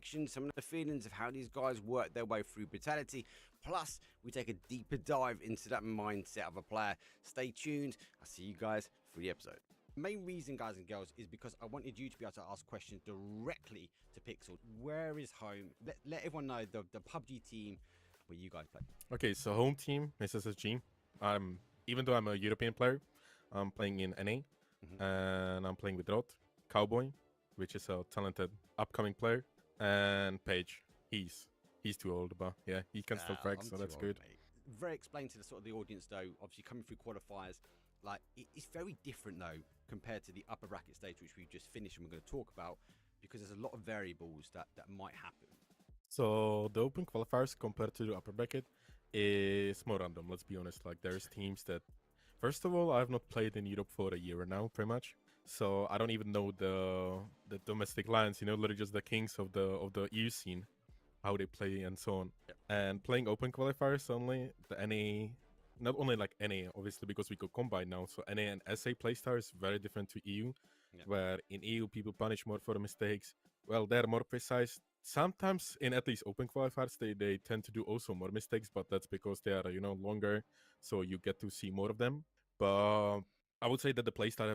reactions, some of the feelings of how these guys work their way through brutality. Plus, we take a deeper dive into that mindset of a player. Stay tuned. I'll see you guys for the episode. The main reason, guys and girls, is because I wanted you to be able to ask questions directly to Pixel. Where is home? Let everyone know the PUBG team where you guys play. Okay, so home team is SSG. Even though I'm a European player, I'm playing in NA, and I'm playing with Rot, Cowboy, which is a talented upcoming player, and Page. He's too old, but yeah, he can still frag, so that's good. Mate. Very explain to the sort of the audience though. Obviously, coming through qualifiers, like it's very different though compared to the upper bracket stage, which we've just finished and we're going to talk about, because there's a lot of variables that might happen. So the open qualifiers compared to the upper bracket is more random. Let's be honest. Like there's teams that, first of all, I've not played in Europe for a year now, pretty much. So I don't even know the domestic lines. You know, literally just the kings of the EU scene, how they play and so on. Yep. And playing open qualifiers only, the NA, not only like NA, obviously because we go combine now. So NA and SA playstyle is very different to EU, where in EU people punish more for the mistakes. Well, they're more precise. Sometimes in at least open qualifiers, they tend to do also more mistakes, but that's because they are, longer, so you get to see more of them. But I would say that the playstyle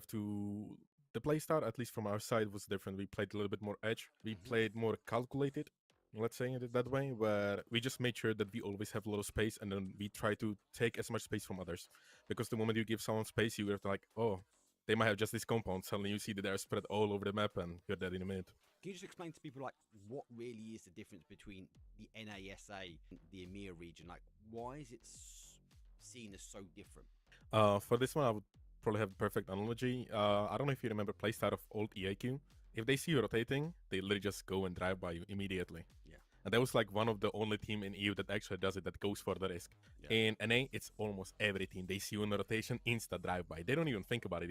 at least from our side was different. We played a little bit more edge. We played more calculated, let's say it that way, where we just made sure that we always have a lot of space, and then we try to take as much space from others. Because the moment you give someone space, you have to like, oh, they might have just this compound. Suddenly you see that they're spread all over the map, and you're dead in a minute. Can you just explain to people like what really is the difference between the NASA and the EMEA region? Like, why is it seen as so different? For this one, I would probably have the perfect analogy. I don't know if you remember playstyle of old EAQ. If they see you rotating, they literally just go and drive by you immediately. Yeah. And that was like one of the only team in EU that actually does it, that goes for the risk. Yeah. In NA, it's almost every team. They see you in the rotation, insta drive by. They don't even think about it,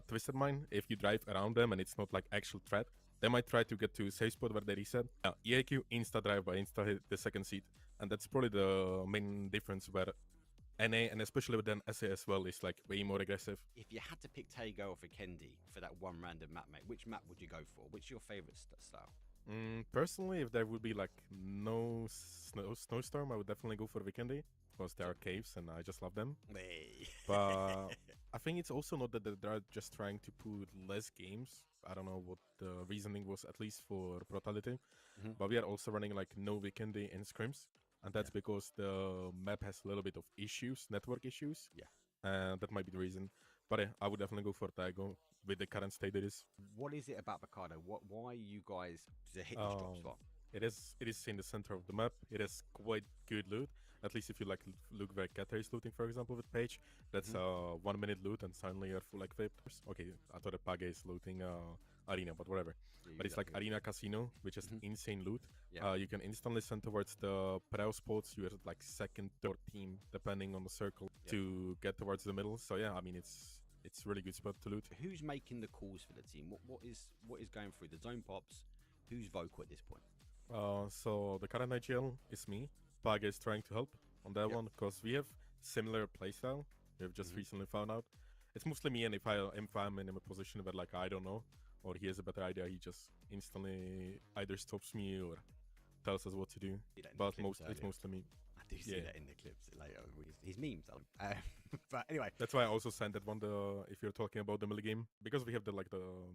Twisted Mind, if you drive around them and it's not like actual threat, they might try to get to a safe spot where they reset. EAQ, insta drive by, insta hit the second seat. And that's probably the main difference where NA, and especially with an SA as well, is like way more aggressive. If you had to pick Tago or Vikendi for that one random map, mate, which map would you go for? Which is your favorite style? Personally, if there would be like no snowstorm, I would definitely go for Vikendi, because there are caves and I just love them. Hey. But I think it's also not that they're just trying to put less games. I don't know what the reasoning was, at least for brutality. But we are also running like no Vikendi in scrims. And that's because the map has a little bit of issues, network issues. Yeah. And that might be the reason. But I would definitely go for Tago with the current state it is. What is it about Ricardo? Why are you guys to hit this drop spot? It is in the center of the map. It is quite good loot. At least if you like look where Kata is looting, for example, with Page. That's 1 minute loot and suddenly you're full like vapors. Okay, I thought that Page is looting Arena, but whatever. Yeah, but it's like Arena Casino, which is insane loot. Yeah. You can instantly send towards the PERA spots. You're like second, third team, depending on the circle, to get towards the middle. So yeah, I mean, it's really good spot to loot. Who's making the calls for the team? What is going through the zone pops? Who's vocal at this point? So the current IGL is me. Page is trying to help on that one, because we have similar playstyle. We have just recently found out. It's mostly me, and if I'm in a position where like I don't know, or he has a better idea, he just instantly either stops me or tells us what to do. But it's mostly me. I do see that in the clips later. His memes. But anyway, that's why I also sent that one. If you're talking about the melee game, because we have the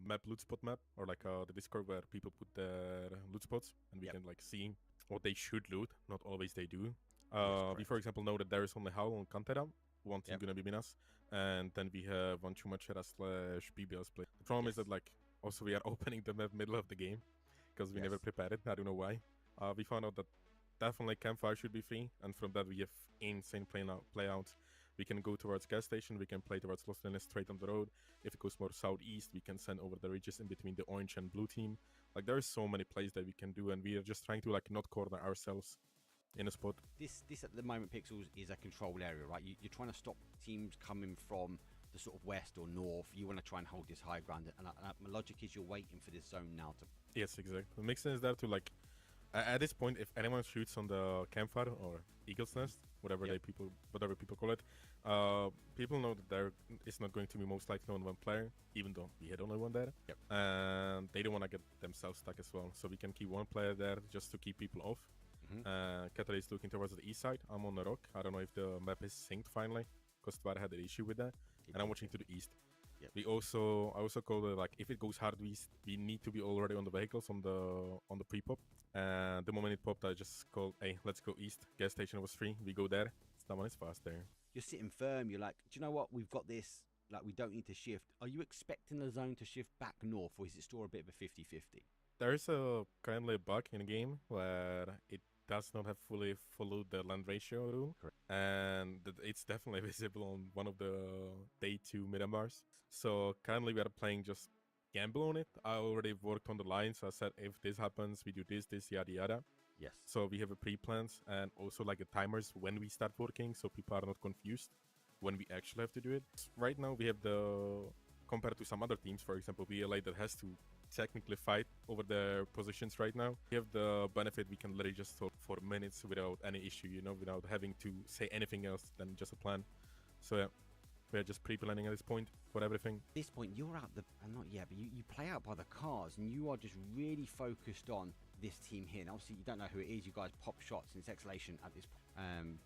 map loot spot map, or like the Discord where people put their loot spots, and we can like see what they should loot. Not always they do. We, for example, know that there is only HOWL on Cantera. One team gonna be Minas, and then we have one Chumachera / BBL split. The problem is that like also we are opening the map middle of the game because we never prepared it. I don't know why. We found out that definitely campfire should be free, and from that we have insane playouts. We can go towards gas station, we can play towards Los Leones straight on the road. If it goes more southeast, we can send over the ridges in between the orange and blue team. Like there are so many plays that we can do, and we are just trying to like not corner ourselves in a spot. This at the moment, Pixels, is a controlled area, right? You're trying to stop teams coming from the sort of west or north. You want to try and hold this high ground, and my logic is you're waiting for this zone now to... Yes, exactly. It makes sense there to like At this point, if anyone shoots on the campfire or eagle's nest, whatever people call it, people know that there is not going to be most likely only one player, even though we had only one there. Yep. And they don't want to get themselves stuck as well. So we can keep one player there just to keep people off. Qatar is looking towards the east side. I'm on the rock. I don't know if the map is synced finally, because Tvar had an issue with that. And I'm watching to the east. Yep. I also call it, like, if it goes hard east, we need to be already on the vehicles on the pre-pop. And the moment it popped, I just called, hey, let's go east. Gas station was free. We go there. Someone is fast there. You're sitting firm. You're like, do you know what? We've got this. Like, we don't need to shift. Are you expecting the zone to shift back north, or is it still a bit of a 50-50? There's currently a bug in the game where it does not have fully followed the land ratio rule. Correct. And it's definitely visible on one of the day 2 Miramars. So currently we are playing just gamble on it. I already worked on the lines. So I said, if this happens, we do this, yada yada. Yes. So we have a pre-plans and also like the timers when we start working, so people are not confused when we actually have to do it. Right now we have compared to some other teams, for example, BLA, that has to technically fight over their positions right now. We have the benefit we can literally just talk for minutes without any issue, without having to say anything else than just a plan. So yeah, we're just pre-planning at this point for everything. At this point, you're out not yet, but you play out by the cars, and you are just really focused on this team here. And obviously, you don't know who it is. You guys pop shots in exhalation at this point.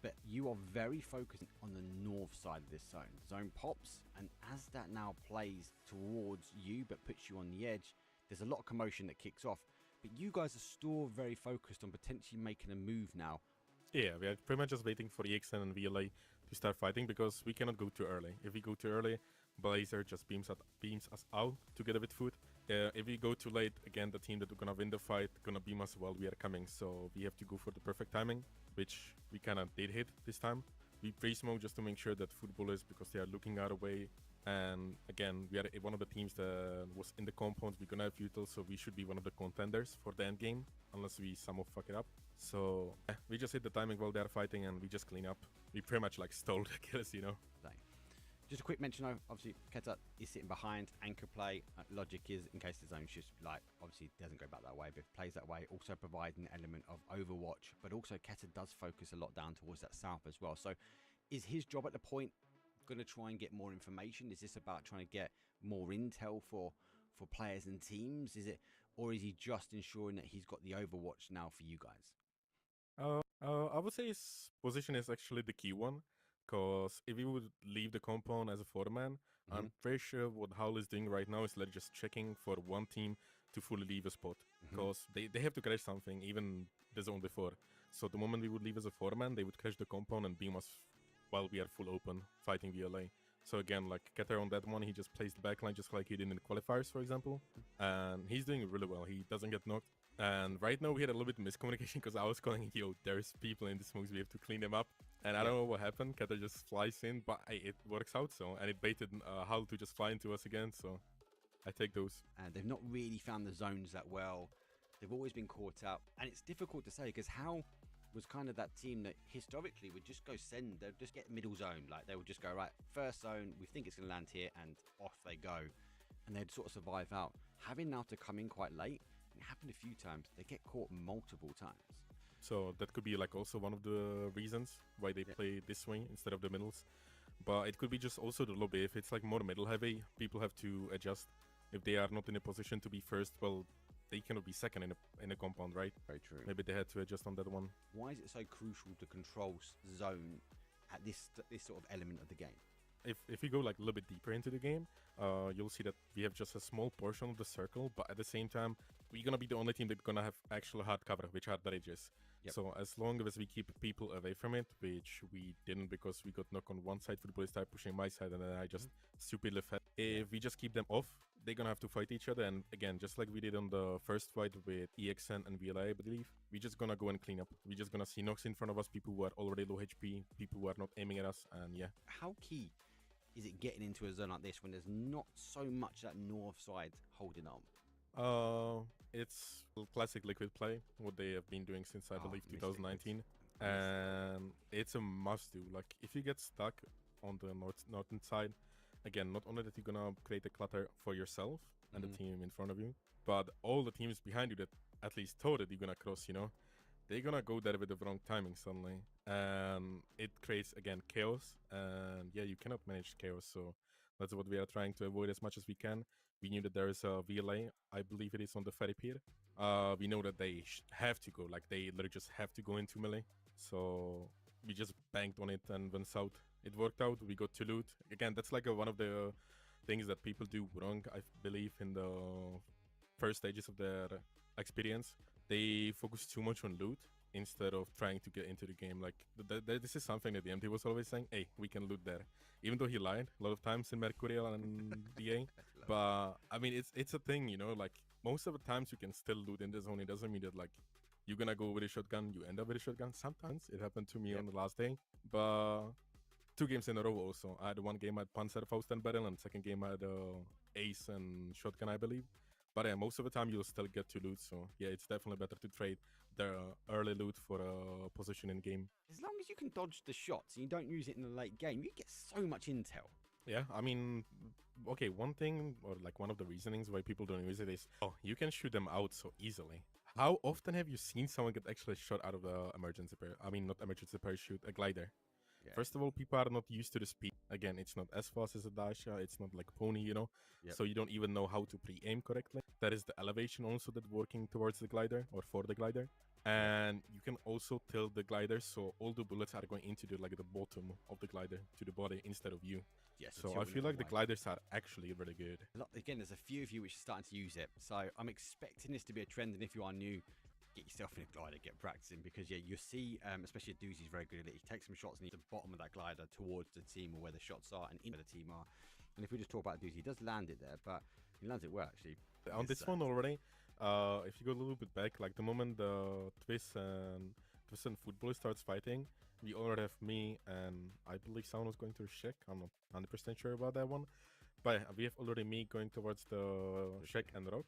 But you are very focused on the north side of this zone. The zone pops, and as that now plays towards you, but puts you on the edge, there's a lot of commotion that kicks off. But you guys are still very focused on potentially making a move now. Yeah, we are pretty much just waiting for EXN and VLA to start fighting, because we cannot go too early. If we go too early, Blazer just beams us out together with food. If we go too late, again, the team that are gonna win the fight gonna beam us while we are coming. So we have to go for the perfect timing, which we kind of did hit this time. We pre-smoke just to make sure that football is, because they are looking our way. And again, we are one of the teams that was in the compound. We're gonna have util, so we should be one of the contenders for the end game, unless we somehow fuck it up. So yeah, we just hit the timing while they're fighting, and we just clean up. We pretty much like stole the kills, Just a quick mention though, obviously Keta is sitting behind anchor play. Logic is, in case the zone just obviously doesn't go back that way, but if it plays that way, also provides an element of overwatch. But also Keta does focus a lot down towards that south as well. So is his job at the point going to try and get more information? Is this about trying to get more intel for players and teams? Is it, or is he just ensuring that he's got the overwatch now for you guys? I would say his position is actually the key one, because if he would leave the compound as a 4-man, I'm pretty sure what HOWL is doing right now is like just checking for one team to fully leave a spot, because they have to crash something, even the zone before. So the moment we would leave as a 4-man, they would crash the compound and beam us while we are full open fighting VLA. So again, like Keter on that one, he just plays the backline just like he did in the qualifiers, for example. And he's doing really well. He doesn't get knocked. And right now we had a little bit of miscommunication, because I was calling, yo, there's people in the smokes, we have to clean them up. And I don't know what happened. Keter just flies in, but it works out. So, and it baited HOWL to just fly into us again. So I take those. And they've not really found the zones that well. They've always been caught out. And it's difficult to say, because HOWL was kind of that team that historically would just go they'd just get middle zone. Like they would just go, right, first zone, we think it's going to land here, and off they go. And they'd sort of survive out. Having now to come in quite late, it happened a few times, they get caught multiple times. So that could be like also one of the reasons why they play this way instead of the middles. But it could be just also the lobby. If it's like more middle heavy, people have to adjust. If they are not in a position to be first, well, they cannot be second in a compound, right? Very true. Maybe they had to adjust on that one. Why is it so crucial to control zone at this sort of element of the game? If you go like a little bit deeper into the game, you'll see that we have just a small portion of the circle, but at the same time, we're gonna be the only team that's gonna have actual hard cover, which hard bridges. Yep. So as long as we keep people away from it, which we didn't, because we got knocked on one side, football started pushing my side, and then I just stupidly fed. If we just keep them off, they're gonna have to fight each other. And again, just like we did on the first fight with EXN and VLA, I believe, we're just gonna go and clean up. We're just gonna see knocks in front of us, people who are already low HP, people who are not aiming at us, and yeah. How key is it getting into a zone like this when there's not so much that north side holding on? It's classic liquid play, what they have been doing since I believe 2019, and it's a must do. Like if you get stuck on the northern side, again, not only that you're gonna create a clutter for yourself and the team in front of you, but all the teams behind you that at least thought that you're gonna cross, you know, they're gonna go there with the wrong timing suddenly, and it creates again chaos. And yeah, you cannot manage chaos, so that's what we are trying to avoid as much as we can. We knew that there is a VLA, I believe it is on the ferry pier. We know that they have to go, like they literally just have to go into melee. So we just banked on it and went south. It worked out. We got to loot again. That's like one of the things that people do wrong, I believe, in the first stages of their experience. They focus too much on loot instead of trying to get into the game. Like this is something that the MT was always saying, hey, we can loot there, even though he lied a lot of times in Mercurial and DA. But I mean, it's a thing, you know, like most of the times you can still loot in the zone. It doesn't mean that like you're gonna go with a shotgun, you end up with a shotgun. Sometimes it happened to me on the last day, but 2 games in a row also. I had one game I had Panzer Faust and Barrel, and second game I had Ace and Shotgun, I believe. But yeah, most of the time you'll still get to loot, so yeah, it's definitely better to trade the early loot for a position in game. As long as you can dodge the shots and you don't use it in the late game, you get so much intel. Yeah, I mean, okay, one thing, or like one of the reasonings why people don't use it is, oh, you can shoot them out so easily. How often have you seen someone get actually shot out of the emergency not emergency parachute, a glider? Yeah. First of all, people are not used to the speed. Again, it's not as fast as a Dacia, it's not like Pony, you know? Yep. So you don't even know how to pre-aim correctly. That is the elevation also that working towards the glider or for the glider. And you can also tilt the glider, so all the bullets are going into the bottom of the glider to the body instead of you. Yes, so I feel like the gliders are actually really good. Again, there's a few of you which are starting to use it. So I'm expecting this to be a trend, and if you are new, get yourself in a glider, get practicing, because yeah, you see, especially Doozy's very good at it. He takes some shots and he's at the bottom of that glider towards the team or where the shots are and in where the team are. And if we just talk about Doozy, he does land it there, but he lands it well actually. On this one already, if you go a little bit back, like the moment the Twist and Football starts fighting, we already have me and I believe someone was going to Shek. I'm not 100% sure about that one, but we have already me going towards the Shek and Rock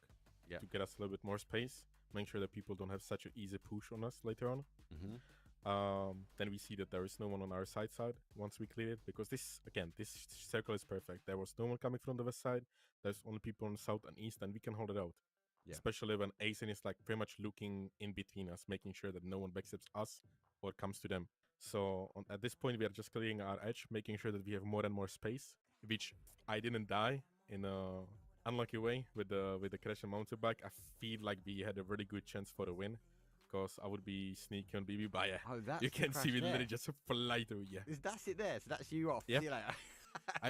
to get us a little bit more space. Make sure that people don't have such an easy push on us later on. Then we see that there is no one on our side once we clear it, because this circle is perfect. There was no one coming from the west side. There's only people on the south and east, and we can hold it out. Yeah. Especially when Asen is like pretty much looking in between us, making sure that no one backsteps us or comes to them. So at this point, we are just clearing our edge, making sure that we have more and more space, which I didn't die in a unlucky way with the crash and mountain bike. I feel like we had a really good chance for a win, because I would be sneaky on BB. But yeah, you can see me literally just fly through. Yeah, that's it there. So that's you off. Yep. See you later.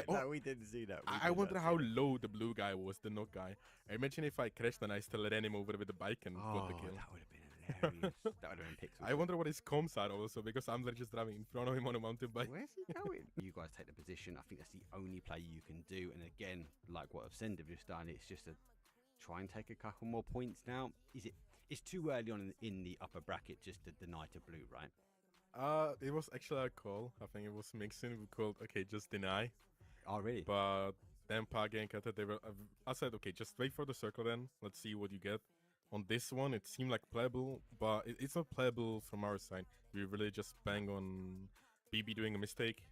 No, we didn't see that. I wonder how low the blue guy was, the knock guy. I imagine if I crashed and I still ran him over with the bike and got the kill. That would have been hilarious. That would have been pixels. I wonder what his comms are also, because I'm literally just driving in front of him on a mountain bike. Where's he going? You guys take the position. I think that's the only play you can do. And again, like what I've said, just done, it's just a try and take a couple more points now. It's too early on in the upper bracket just to deny to blue, right? It was actually a call. I think it was Mixon who called, okay, just deny. Oh, really? But then Pagi and Kata, I said, okay, just wait for the circle then. Let's see what you get. On this one, it seemed like playable, but it's not playable from our side. We really just bang on BB doing a mistake.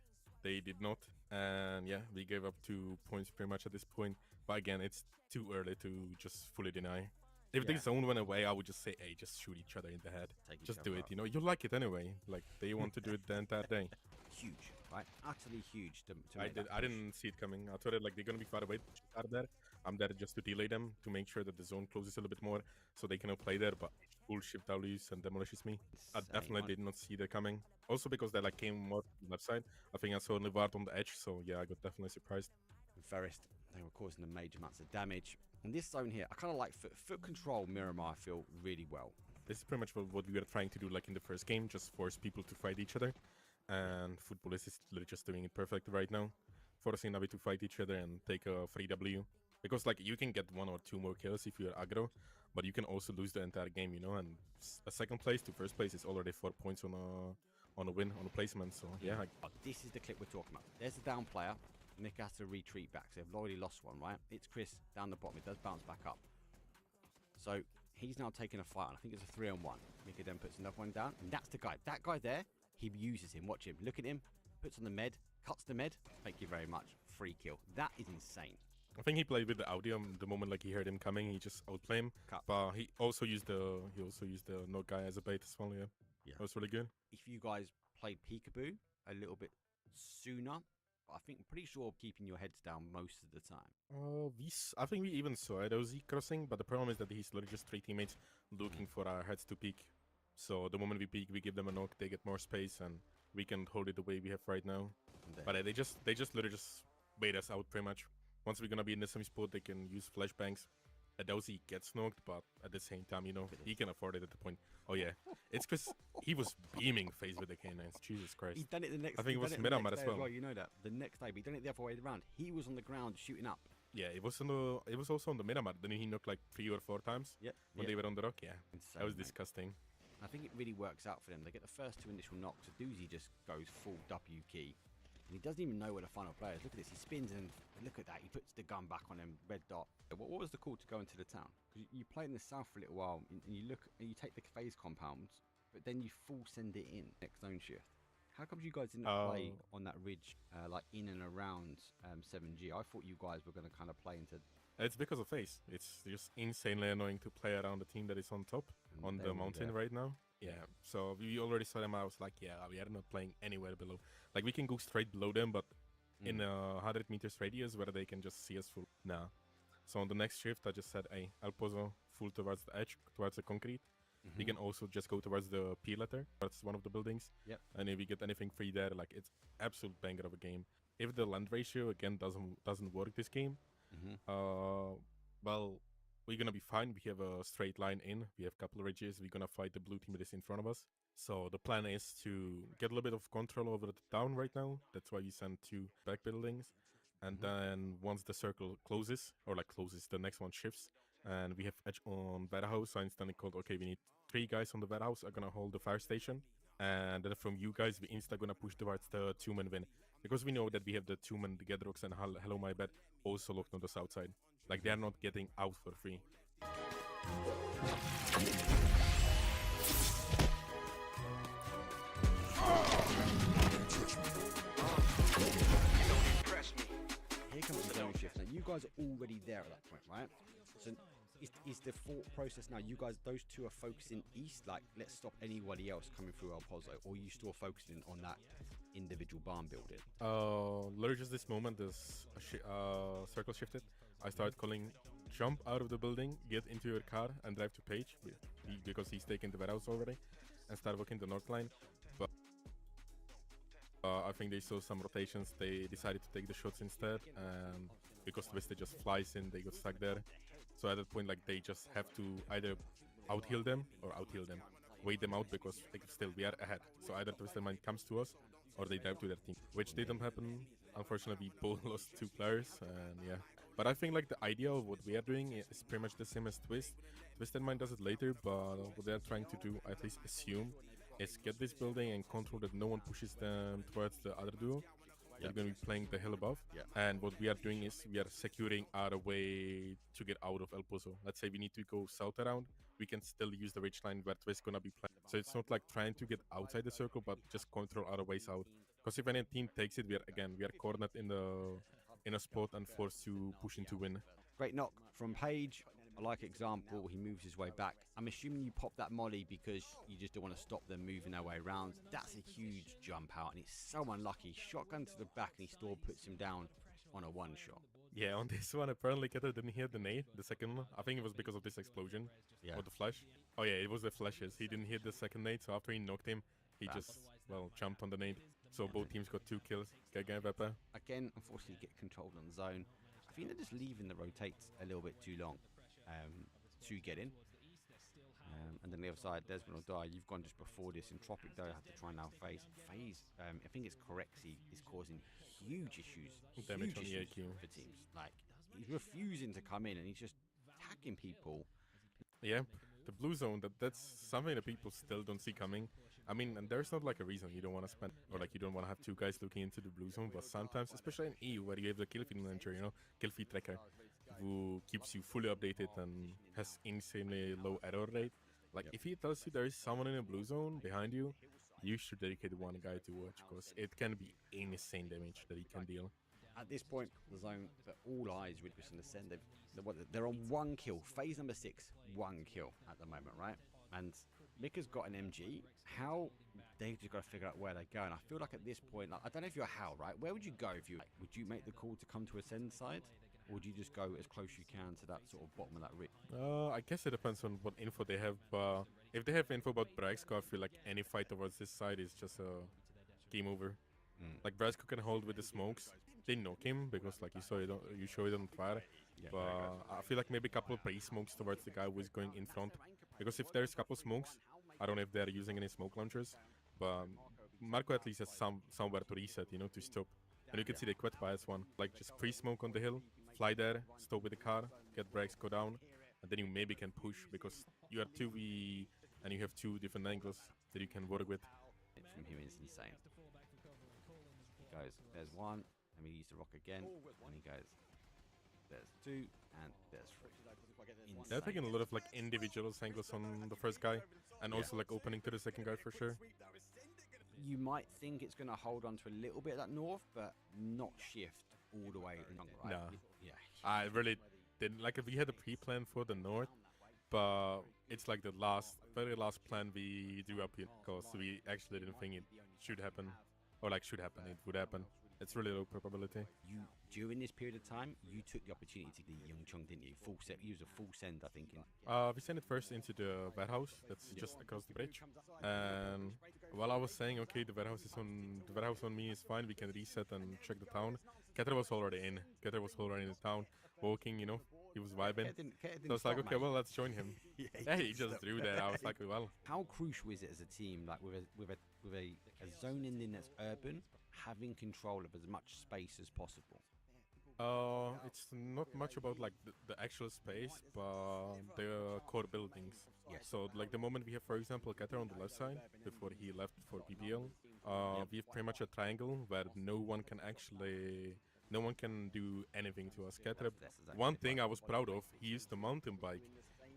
They did not. And yeah, we gave up 2 points pretty much at this point. But again, it's too early to just fully deny. If the zone went away, I would just say, hey, just shoot each other in the head. Just do it, you know? You like it anyway. Like, they want to do it the entire day. Huge, right? Utterly huge. I didn't see it coming. I thought they're going to be far away out of there. I'm there just to delay them, to make sure that the zone closes a little bit more so they cannot play there, but full shift W's and demolishes me. I definitely did not see that coming. Also because they came more from the left side. I think I saw Nivard on the edge, so yeah, I got definitely surprised. Ferrist, they were causing them major amounts of damage. In this zone here, I kind of like foot control Miramar, I feel really well. This is pretty much what we were trying to do in the first game, just force people to fight each other. And Football is literally just doing it perfectly right now. Forcing Navi to fight each other and take a free W. Because you can get 1 or 2 more kills if you're aggro, but you can also lose the entire game, you know, and a second place to first place is already 4 points on a win, on a placement, so yeah. This is the clip we're talking about. There's the down player. Nick has to retreat back, so they've already lost one, right? It's Chris down the bottom. It does bounce back up. So he's now taking a fight, and I think it's a 3-on-1. Nick then puts another one down, and that's the guy. That guy there, he uses him. Watch him. Look at him. Puts on the med, cuts the med. Thank you very much. Free kill. That is insane. I think he played with the audio the moment like he heard him coming, he just outplay him. But he also used the Note guy as a bait as well. Yeah, that was really good. If you guys played BECbl a little bit sooner, I think I'm pretty sure keeping your heads down most of the time. I think we even saw those crossing, but the problem is that he's literally just 3 teammates looking for our heads to peek. So the moment we peek, we give them a knock, they get more space, and we can hold it the way we have right now. But they just literally just bait us out pretty much. Once we're gonna be in the semi spot, they can use flashbangs. Adosy gets knocked, but at the same time, you know, he can afford it at the point. Oh yeah, it's because he was beaming face with the K9s. Jesus Christ. He done it the next. I think it was Miramar as well. You know that the next day, but he done it the other way around. He was on the ground shooting up. Yeah, it was also on the Miramar. Then he knocked like 3 or 4 times. When they were on the rock. Yeah, insane, that was disgusting. I think it really works out for them. They get the first 2 initial knocks. Adosy just goes full W key. And he doesn't even know where the final player is. Look at this. He spins and look at that. He puts the gun back on him. Red dot. What was the call to go into the town? Because you play in the south for a little while and you look and you take the phase compounds, but then you full send it in next zone shift. How come you guys didn't play on that ridge, like in and around 7G? I thought you guys were going to kind of play into. It's because of phase. It's just insanely annoying to play around the team that is on top on the mountain right now. Yeah, so we already saw them. I was like, yeah, we are not playing anywhere below. Like, we can go straight below them, but in a 100 meters radius where they can just see us full. Nah. So on the next shift, I just said, hey, I'll pose full towards the edge, towards the concrete. We can also just go towards the P letter. That's one of the buildings. And if we get anything free there, like, it's absolute banger of a game. If the land ratio, again, doesn't work this game, well, we're gonna be fine. We have a straight line in. We have a couple of ridges. We're gonna fight the blue team that is in front of us. So the plan is to get a little bit of control over the town right now. That's why we send 2 back buildings. And then once the circle closes, the next one shifts, and we have edge on warehouse. I instantly called, okay, we need 3 guys on the warehouse are gonna hold the fire station. And then from you guys, we insta gonna push towards the 2-man win. Because we know that we have the 2-man Gedrox and Hello My Bad also locked on the south side. Like, they're not getting out for free. Here comes the zone shift. Now, you guys are already there at that point, right? So is the thought process now, you guys, those 2 are focusing east, like, let's stop anybody else coming through El Pozo, or are you still focusing on that individual barn building? Literally just this moment, this circle shifted. I started calling, jump out of the building, get into your car, and drive to Page, because he's taken the warehouse already, and start walking the north line. But I think they saw some rotations. They decided to take the shots instead, and because Twisted just flies in, they got stuck there. So at that point, like, they just have to either out-heal them or out-heal them. Wait them out, because like, still we are ahead. So either Twisted Mind comes to us or they dive to their team, which didn't happen. Unfortunately, we both lost 2 players, and yeah. But I think like the idea of what we are doing is pretty much the same as Twist. Twisted Mind does it later, but what they are trying to do, I at least assume, is get this building and control that no one pushes them towards the other duo. They're going to be playing the hill above. And what we are doing is we are securing our way to get out of El Pozo. Let's say we need to go south around. We can still use the ridge line where Twist going to be playing. So it's not like trying to get outside the circle, but just control our ways out. Because if any team takes it, we are cornered in a spot and forced to push in to win. Great knock from Page. I like example. He moves his way back. I'm assuming you pop that molly because you just don't want to stop them moving their way around. That's a huge jump out, and it's so unlucky. Shotgun to the back, and he still puts him down on a 1-shot. Yeah, on this one, apparently Keter didn't hear the nade, the second one. I think it was because of this explosion or the flash. Oh yeah, it was the flashes. He didn't hit the second nade, so after he knocked him, he just, well, jumped on the nade. So both teams got 2 kills. Again, unfortunately, get controlled on the zone. I think they're just leaving the rotates a little bit too long to get in. And then the other side, Desmond will die. You've gone just before this. Entropic, though, have to try now phase. I think it's Correxy is causing huge issues. Damage on the AQ. For teams. Like, he's refusing to come in, and he's just attacking people. Yeah, the blue zone, that's something that people still don't see coming. I mean, and there's not like a reason you don't want to spend, or like you don't want to have 2 guys looking into the blue zone, but sometimes, especially in EU, where you have the kill feed manager, you know, kill feed tracker, who keeps you fully updated and has insanely low error rate. Like, if he tells you there is someone in a blue zone behind you, you should dedicate 1 guy to watch, because it can be insane damage that he can deal. At this point, the zone, for all eyes, really on the send. They're on 1 kill. Phase number 6, 1 kill at the moment, right? And Mika's got an MG. How they've just got to figure out where they're going. I feel like at this point, like, I don't know if you're HOWL, right? Where would you go if you would you make the call to come to Ascend side, or would you just go as close you can to that sort of bottom of that rig? I guess it depends on what info they have. If they have info about Brexco, I feel like any fight towards this side is just a game over. Like Brexco can hold with the smokes. They knock him because, like you saw, you show it on fire. Yeah, But I feel like maybe a couple of pre-smokes towards the guy who is going in front. Because if there's a couple of smokes, I don't know if they're using any smoke launchers, but Marco at least has somewhere to reset, you know, to stop. And you can see they quit by S1. Like just pre-smoke on the hill, fly there, stop with the car, get brakes, go down, and then you maybe can push because you are 2v and you have 2 different angles that you can work with. From him is insane. He goes, there's 1, and we use the rock again, and he goes, there's 2, and there's 3. Insane. They're taking a lot of like individual angles on the first guy, and also like opening to the second guy for sure. You might think it's going to hold on to a little bit of that north, but not shift all the way in, right? No. Yeah. I really didn't. Like, we had a pre-plan for the north, but it's like the very last plan we do up here, because we actually didn't think it should happen, or like should happen, it would happen. It's really low probability. You, during this period of time, you took the opportunity to get Young Chung, didn't you? Full set, use a full send, I think. We sent it first into the warehouse that's just across the bridge, and while I was saying, okay, the warehouse on me is fine, we can reset and check the town, Keter was already in. Keter was already in the town, walking, you know, he was vibing. So I was like, okay, well, let's join him. Yeah, he just drew that. I was like, well. How crucial is it as a team, like with a zone ending that's urban, having control of as much space as possible? It's not much about like the actual space, but the core buildings. Yes. So like the moment we have, for example, Keter on the left side before he left for BBL, we have pretty much a triangle where no one can do anything to us. Keter, one thing I was proud of, he used a mountain bike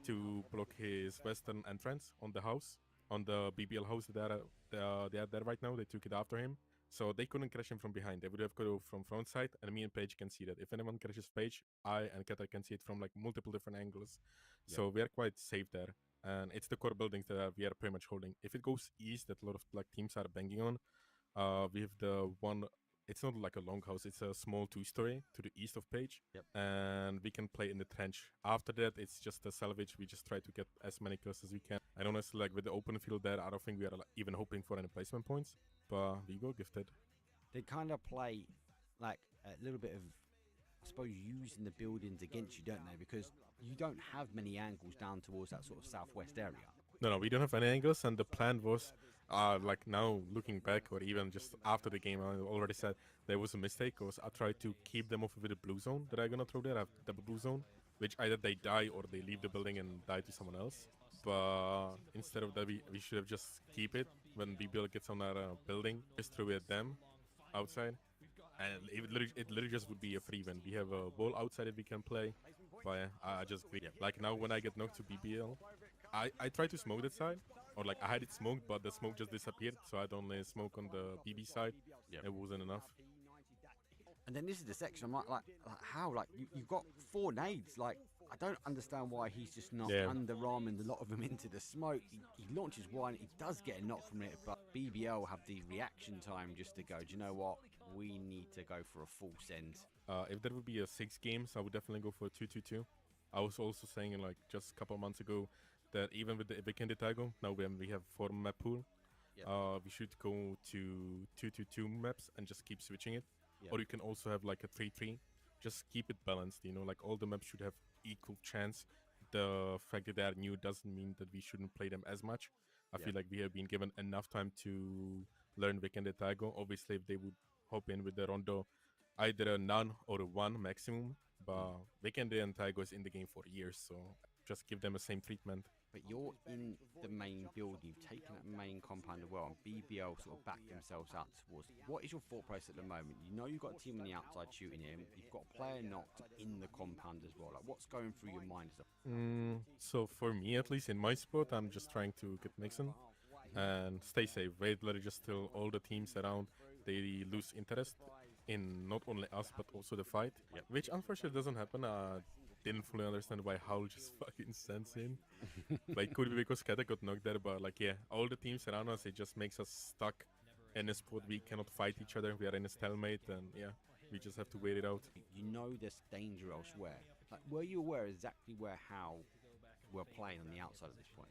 to block his western entrance on the house, on the BBL house they are there right now. They took it after him. So they couldn't crash him from behind. They would have go from front side, and me and Paige can see that. If anyone crashes Paige, I and Keter can see it from like multiple different angles. Yep. So we are quite safe there. And it's the core buildings that we are pretty much holding. If it goes east, that a lot of like teams are banging on, we have the one. It's not like a long house. It's a small 2-story to the east of Paige. Yep. And we can play in the trench. After that, it's just a salvage. We just try to get as many kills as we can. And honestly, like with the open field there, I don't think we are like, even hoping for any placement points. But we go gifted. They kind of play like a little bit of, I suppose, using the buildings against you, don't they? Because you don't have many angles down towards that sort of southwest area. No, we don't have any angles. And the plan was, like now looking back, or even just after the game, I already said there was a mistake, because I tried to keep them off with the blue zone that I'm gonna throw there. I have double blue zone, which either they die or they leave the building and die to someone else. But instead of that, we should have just keep it. When BBL gets on our building, just throw it at them outside, and it literally just would be a free win. We have a wall outside that we can play, but I just like now when I get knocked to BBL, I try to smoke that side, or like I had it smoked, but the smoke just disappeared, so I'd only smoke on the BB side. Yep. It wasn't enough. And then this is the section. I'm like how? Like you've got 4 nades. Like I don't understand why he's just not underarming a lot of them into the smoke. He launches one. He does get a knock from it, but BBL have the reaction time just to go, do you know what? We need to go for a full send. If there would be a 6 games, I would definitely go for a 2-2-2. I was also saying like just a couple of months ago that even with the BECbl, now when we have 4 map pool, we should go to 2-2-2 maps and just keep switching it. Yep. Or you can also have like a 3-3. Just keep it balanced, you know, like all the maps should have equal chance. The fact that they are new doesn't mean that we shouldn't play them as much. I feel like we have been given enough time to learn BECbl. Obviously, if they would hop in with the Rondo, either a none or a 1 maximum. But BECbl and Taigo is in the game for years, so just give them the same treatment. But you're in the main build, you've taken that main compound as well, and BBL sort of backed themselves out towards. What is your thought process at the moment? You know you've got a team on the outside shooting him, you've got a player knocked in the compound as well. Like, what's going through your mind? So for me, at least in my spot, I'm just trying to get Nixon and stay safe. Wait, let it just till all the teams around, they lose interest in not only us but also the fight, Yep. which unfortunately doesn't happen. Didn't fully understand why HOWL just fucking sends in. Like, could be because Kata got knocked there, but like, yeah, all the teams around us, it just makes us stuck in a spot. We cannot fight each other. We are in a stalemate, and yeah, we just have to wait it out. You know there's danger elsewhere. Like, were you aware exactly where HOWL were playing on the outside at this point?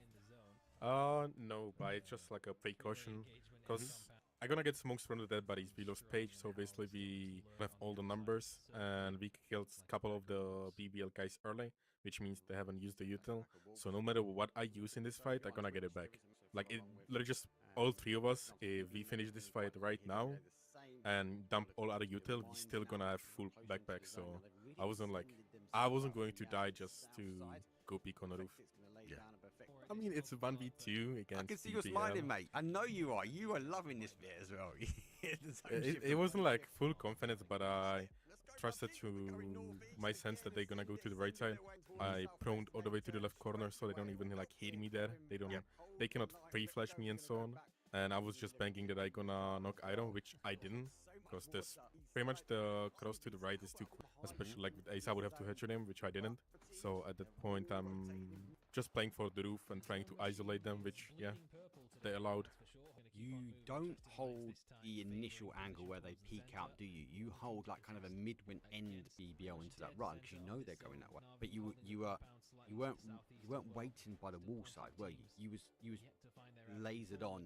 No, but it's just like a precaution, because I'm gonna get smokes from the dead bodies. We lost Page, so basically we have all the numbers, and we killed a couple of the BBL guys early, which means they haven't used the util. So no matter what I use in this fight, I'm gonna get it back. Like, it literally just all three of us, if we finish this fight right now and dump all other util, we still gonna have full backpack. So I wasn't going to die just to go peek on the roof. Yeah. I mean, it's a 1v2 against I can see you BBL. smiling, mate. I know you are. You are loving this bit as well. It wasn't like full confidence, but I trusted to my sense that they're gonna go to the right side. I proned all the way to the left corner, so they don't even like hit me there. They cannot pre-flash me and so on. And I was just banking that I gonna knock Iron, which I didn't, because this pretty much the cross to the right is too quick. Especially like with Ace, I would have to headshot him, which I didn't. So at that point, I'm just playing for the roof and trying to isolate them, which yeah, they allowed. You don't hold the initial angle where they peek out, do you? You hold like kind of a mid-win end BBL into that run because you know they're going that way. But you weren't waiting by the wall side, were you? You was lasered on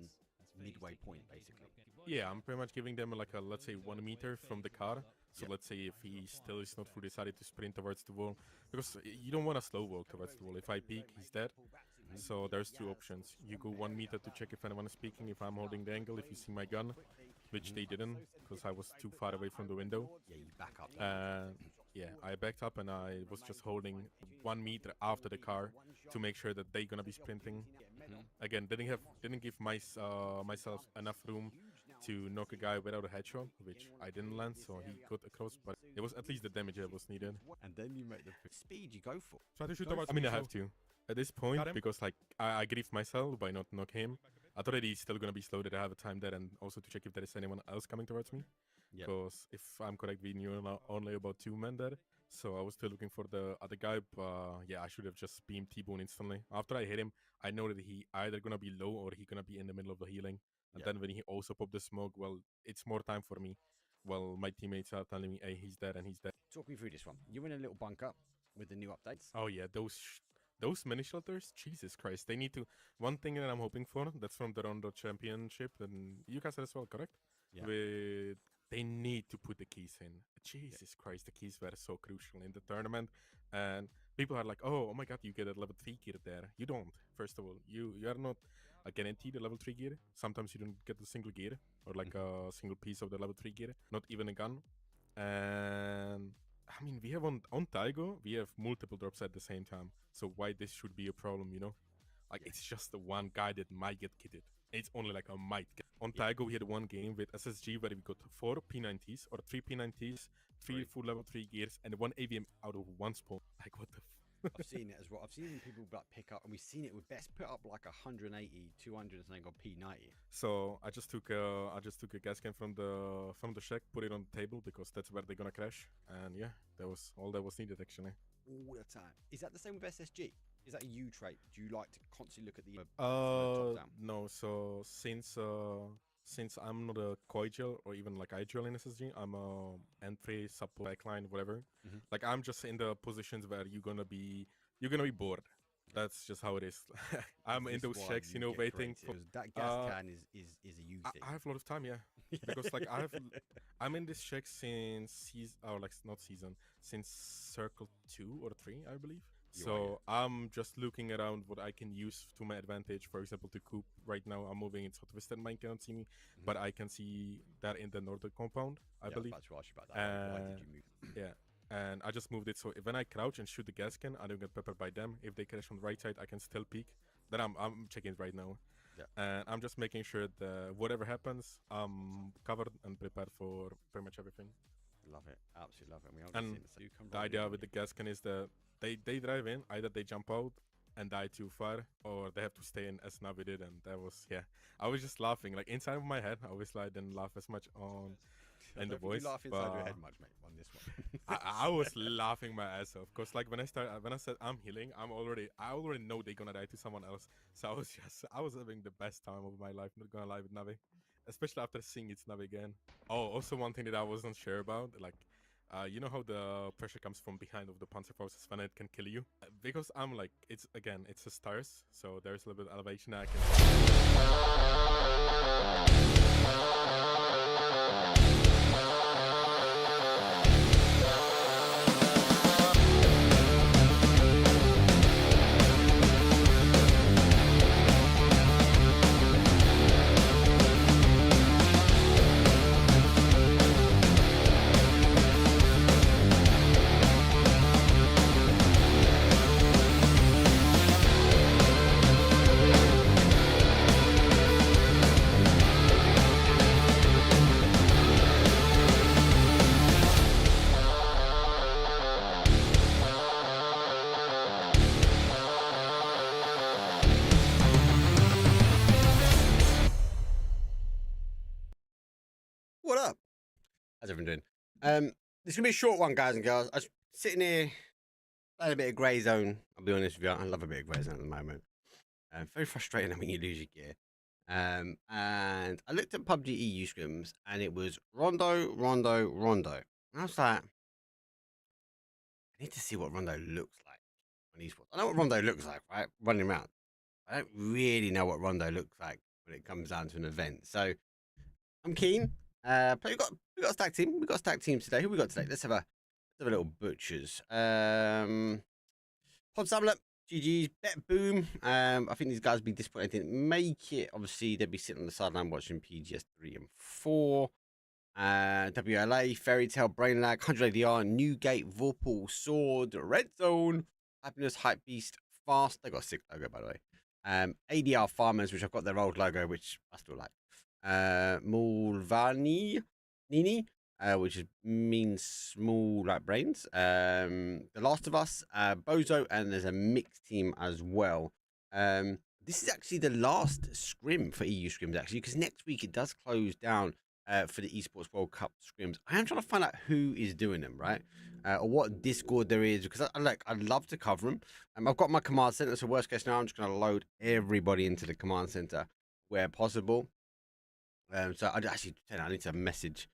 midway point basically. Yeah, I'm pretty much giving them like a, let's say, 1 meter from the car. So let's say if he still is not fully decided to sprint towards the wall, because you don't want to slow walk towards the wall. If I peek, he's dead. So there's two options. You go 1 meter to check if anyone is peeking, if I'm holding the angle, if you see my gun, which they didn't, because I was too far away from the window. Yeah, you back up. Yeah, I backed up and I was just holding 1 meter after the car to make sure that they're gonna be sprinting. Again, didn't give myself enough room to knock a guy without a headshot, which I didn't land, so he got across, but it was at least the damage that was needed. And then you make the speed you go for. Try to shoot towards. I mean, I have to at this point because like I grieved myself by not knock him. I thought that he's still gonna be slow, that I have a time there, and also to check if there is anyone else coming towards me. Because if I'm correct, we knew only about 2 men there. So I was still looking for the other guy, but yeah, I should have just beamed T-Bone instantly. After I hit him, I know that he either gonna be low or he gonna be in the middle of the healing. And then when he also popped the smoke, well, it's more time for me. Well, my teammates are telling me, hey, he's dead and he's dead. Talk me through this one. You're in a little bunker with the new updates. Oh yeah, those mini shelters, Jesus Christ, they need to. One thing that I'm hoping for, that's from the Rondo Championship, and you guys as well, correct? Yeah. They need to put the keys in. Jesus Christ, the keys were so crucial in the tournament. And people are like, oh my god, you get a level 3 gear there. You don't. First of all, you are not guaranteed a level 3 gear. Sometimes you don't get a single gear or like a single piece of the level 3 gear, not even a gun. And I mean, we have on Taigo, we have multiple drops at the same time. So why this should be a problem, you know? Like, it's just the one guy that might get kitted. It's only like a might. On Taigo, we had one game with SSG where we got 4 P90s or 3 P90s, 3 full level 3 gears, and 1 AVM out of 1 spawn. Like, what the I've seen it as well. I've seen people like pick up, and we've seen it with Best put up like 180, 200 and something on P90. So I just took a gas can from the shack, put it on the table because that's where they're gonna crash. And yeah, that was all that was needed actually. All the time. Is that the same with SSG? Is that a U trait? Do you like to constantly look at the top down? No. So since I'm not a koi gel or even like IGL in SSG, I'm a entry, support, backline, whatever. Like I'm just in the positions where you're gonna be bored. That's just how it is. I'm in those checks, you know, waiting for that gas can is a U thing. I have a lot of time, yeah, because like I'm in this check since since circle 2 or 3, I believe. So I'm just looking around what I can use to my advantage. For example, to Coop right now, I'm moving in Southwest and mine cannot see me, but I can see that in the northern compound, I believe. That's what I should about that. Why did you move? Yeah, and I just moved it. So when I crouch and shoot the gas can, I don't get peppered by them. If they crash on the right side, I can still peek. Then I'm checking it right now. Yeah. And I'm just making sure that whatever happens, I'm covered and prepared for pretty much everything. Love it. Absolutely love it. And the idea with the gas can is that they drive in, either they jump out and die too far, or they have to stay in as Navi did. And that was, yeah, I was just laughing. Like inside of my head, obviously I didn't laugh as much on and the don't think voice. you laugh inside your head much, mate, on this one. I was laughing my ass off because like when I said I'm healing, I already know they're gonna die to someone else. So I was having the best time of my life. Not gonna lie with Navi, especially after seeing it's Navi again. Oh, also one thing that I wasn't sure about, like. You know how the pressure comes from behind of the panzer forces when it can kill you? Because I'm like, it's a stars, so there's a little bit of elevation I can. What up? How's everyone doing? This is gonna be a short one, guys and girls. I was sitting here playing a bit of Grey Zone. I'll be honest with you, I love a bit of Grey Zone at the moment. Very frustrating when you lose your gear. And I looked at PUBG EU Scrims, and it was Rondo, Rondo, Rondo. And I was like, I need to see what Rondo looks like on esports. I know what Rondo looks like, right? Running around. I don't really know what Rondo looks like when it comes down to an event. So I'm keen. But we got a stack team. We got a stack team today. Who we got today? Let's have a little butchers. Pod Samlet, GG's, BetBoom. I think these guys will be disappointed they didn't make it. Obviously, they'd be sitting on the sideline watching PGS 3 and 4. WLA, Fairy Tale, BrainLag, 100 ADR, Newgate, Vorpal, Sword, Red Zone, Happiness, Hype Beast, Fast. They got a sick logo, by the way. ADR Farmers, which I've got their old logo, which I still like. Mulvani, Nini, which means small like brains. The Last of Us, Bozo, and there's a mixed team as well. This is actually the last scrim for EU Scrims, actually, because next week it does close down for the Esports World Cup scrims. I am trying to find out who is doing them, right? Or what Discord there is, because I'd love to cover them. I've got my command center, so worst case scenario, I'm just going to load everybody into the command center where possible. So I need to message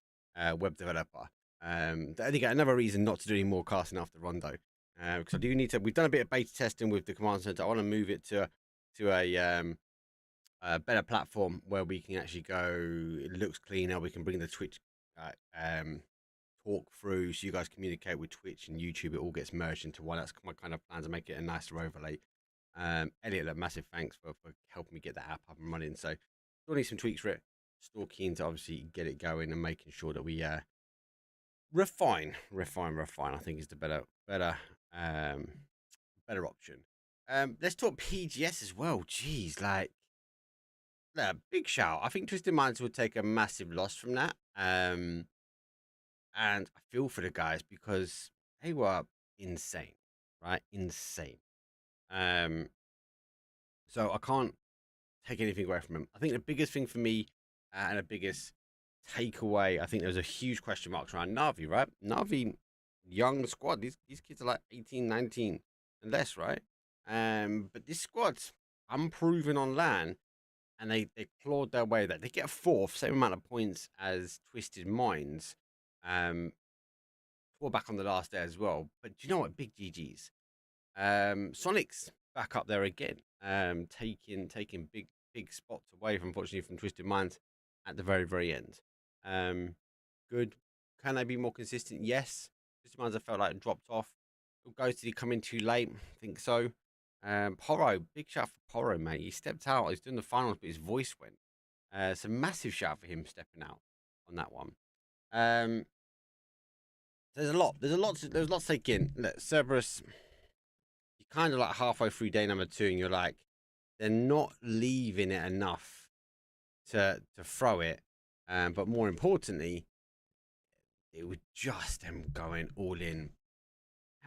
web developer. Again, another reason not to do any more casting after Rondo, because I do need to. We've done a bit of beta testing with the command center. I want to move it to a better platform where we can actually go. It looks cleaner. We can bring the Twitch talk through, so you guys communicate with Twitch and YouTube. It all gets merged into one. That's my kind of plan to make it a nicer overlay. Elliot, massive thanks for helping me get that app up and running. So still need some tweaks for it. Still keen to obviously get it going and making sure that we refine. I think is the better option. Let's talk PGS as well. Jeez, like big shout. I think Twisted Minds would take a massive loss from that. And I feel for the guys because they were insane, right? Insane. So I can't take anything away from them. I think the biggest thing for me and the biggest takeaway, I think there was a huge question marks around Navi, right? Navi, young squad. These kids are like 18, 19 and less, right? But this squad's unproven on LAN, and they clawed their way. That they get a fourth, same amount of points as Twisted Minds. Tore back on the last day as well. But do you know what? Big GGs. Sonic's back up there again. Taking big spots away, unfortunately, from Twisted Minds at the very, very end. Good. Can they be more consistent? Yes. Twisted Minds, I felt like it dropped off. Ghost, did he come in too late? I think so. Poro, big shout for Poro, mate. He stepped out. He's doing the finals, but his voice went. So massive shout for him stepping out on that one. There's a lot to take in. Look, Cerberus, you're kind of like halfway through day number 2, and you're like, they're not leaving it enough to throw it. But more importantly, it was just them going all in.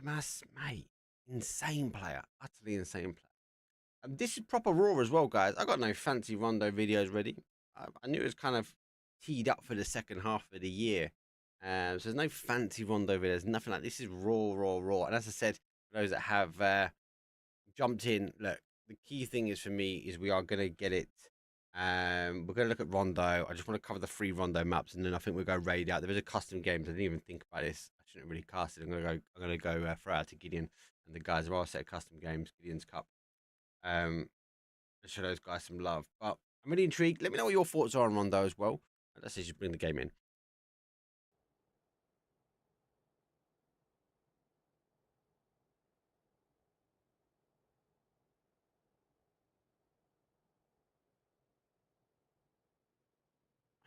MS, mate, insane player, utterly insane player. This is proper raw as well, guys. I got no fancy Rondo videos ready. I knew it was kind of teed up for the second half of the year. So there's no fancy rondo videos, nothing like this. Is raw. And as I said, for those that have jumped in, look, the key thing is for me is we are gonna get it. We're gonna look at rondo. I just want to cover the 3 rondo maps, and then I think we'll go raid out. There is a custom games. I didn't even think about this. I shouldn't really cast it. I'm gonna go throw out to Gideon and the guys. There are a set of custom games, Gideon's Cup. Show those guys some love. But I'm really intrigued. Let me know what your thoughts are on rondo as well. Let's just bring the game in.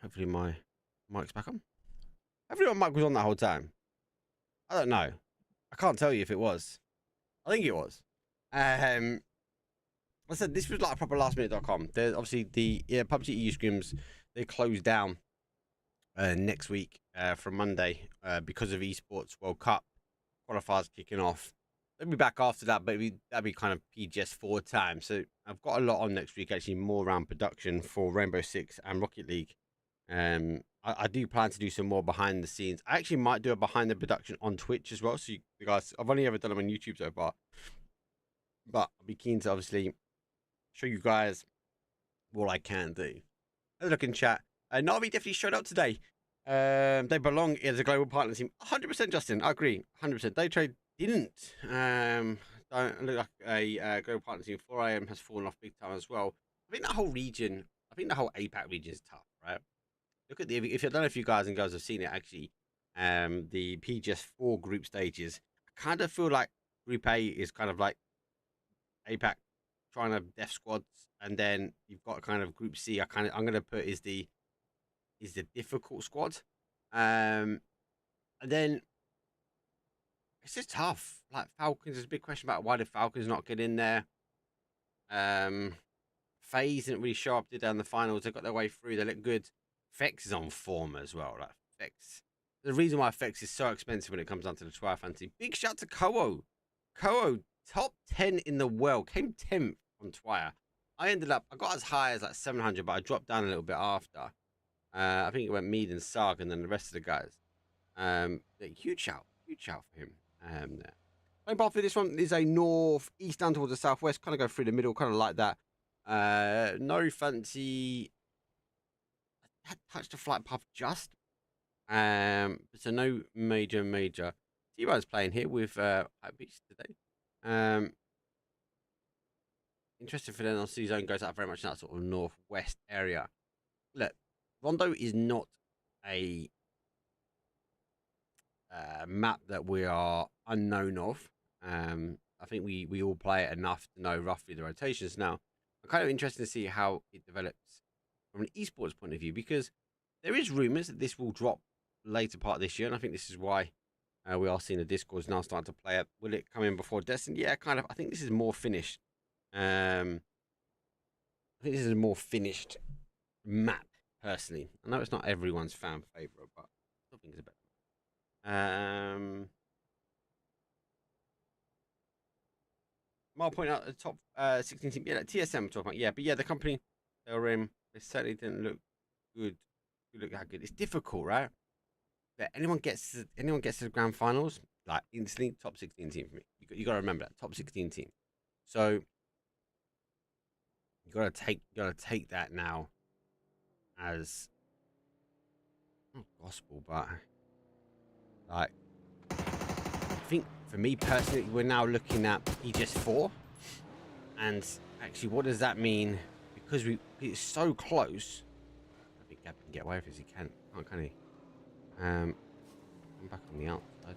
Hopefully my mic's back on. Hopefully my mic was on that whole time. I don't know. I can't tell you if it was. I think it was. I said this was like a proper lastminute.com. There's obviously the PUBG EU Scrims. They closed down next week from Monday because of Esports World Cup qualifiers kicking off. They'll be back after that, but that'd be kind of PGS4 time. So I've got a lot on next week, actually, more around production for Rainbow Six and Rocket League. I do plan to do some more behind the scenes. I actually might do a behind the production on Twitch as well. So you guys, I've only ever done them on YouTube so far, but I'll be keen to obviously show you guys what I can do. Have a look in chat. Navi definitely showed up today. They belong as a global partner team. 100%, Justin. I agree. 100%. Daytrade didn't. Don't look like a global partner team. 4am has fallen off big time as well. I think the whole region, I think the whole APAC region is tough, right? Look at if I don't know if you guys and girls have seen it actually. The PGS4 group stages. I kind of feel like Group A is kind of like APAC trying to def squads, and then you've got kind of Group C. I'm gonna put is the difficult squad, and then it's just tough. Like Falcons, there's a big question about why the Falcons not get in there. FaZe didn't really show up, did they, in the finals? They got their way through. They look good. Fex is on form as well. Like Fex, the reason why Fex is so expensive when it comes down to the Twire fantasy. Big shout to Koho. Koho, top 10 in the world, came 10th on Twire. I got as high as like 700, but I dropped down a little bit after. I think it went Mead and Sarg and then the rest of the guys. Huge shout for him. There. Playing path for this one is a north-east down towards the southwest, kind of go through the middle, kind of like that. No fancy. I touched the flight path just. So no major. T-Ride's playing here with Beach today. Interesting for them. I'll see zone goes out very much in that sort of northwest area. Look, Rondo is not a map that we are unknown of. I think we all play it enough to know roughly the rotations. Now, I'm kind of interested to see how it develops from an esports point of view, because there is rumors that this will drop later part of this year, and I think this is why we are seeing the Discords now starting to play it. Will it come in before Destiny? Yeah, kind of. I think this is more finished. I think this is a more finished map, personally. I know it's not everyone's fan favorite, but I still think it's a better. I'll point out the top 16 team. Yeah, like TSM we're talking about. Yeah, but yeah, the company they were in, they certainly didn't look good. Look how good. It's difficult, right? That anyone gets to the grand finals, like instantly top 16 team for me. You got to remember that top 16 team. So you gotta take that now as not gospel, but like I think for me personally, we're now looking at PGS4, and actually, what does that mean? Because it's so close. I think Gab can get away with it as he can he? I'm back on the outside.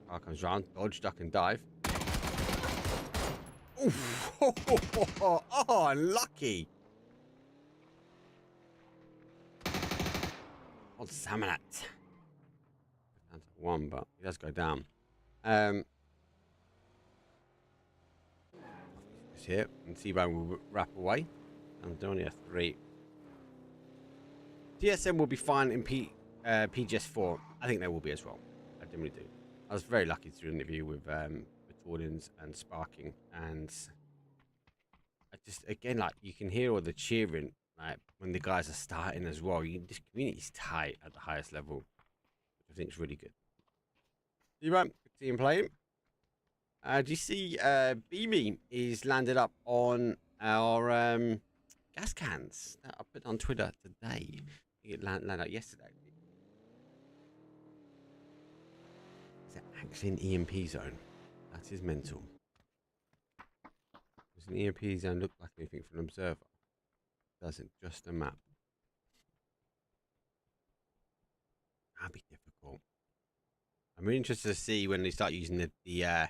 Car comes round, dodge, duck, and dive. Oof. Oh, unlucky. On Samanat. Down to 1, but he does go down. It's here, and T-Bone will wrap away. And only a 3. TSM will be fine in PGS4. I think they will be as well. I generally do. I was very lucky to do an interview with Tordins and Sparking, and I just, again, like, you can hear all the cheering Like when the guys are starting as well, this community's tight at the highest level, which I think is really good. You right, team play. Do you see Beamy is landed up on our gas cans that I put on Twitter today? It landed up yesterday. Is it actually an EMP zone? That is mental. Does an EMP zone look like anything from an observer? Doesn't, just a map. That'd be difficult. I'm really interested to see when they start using the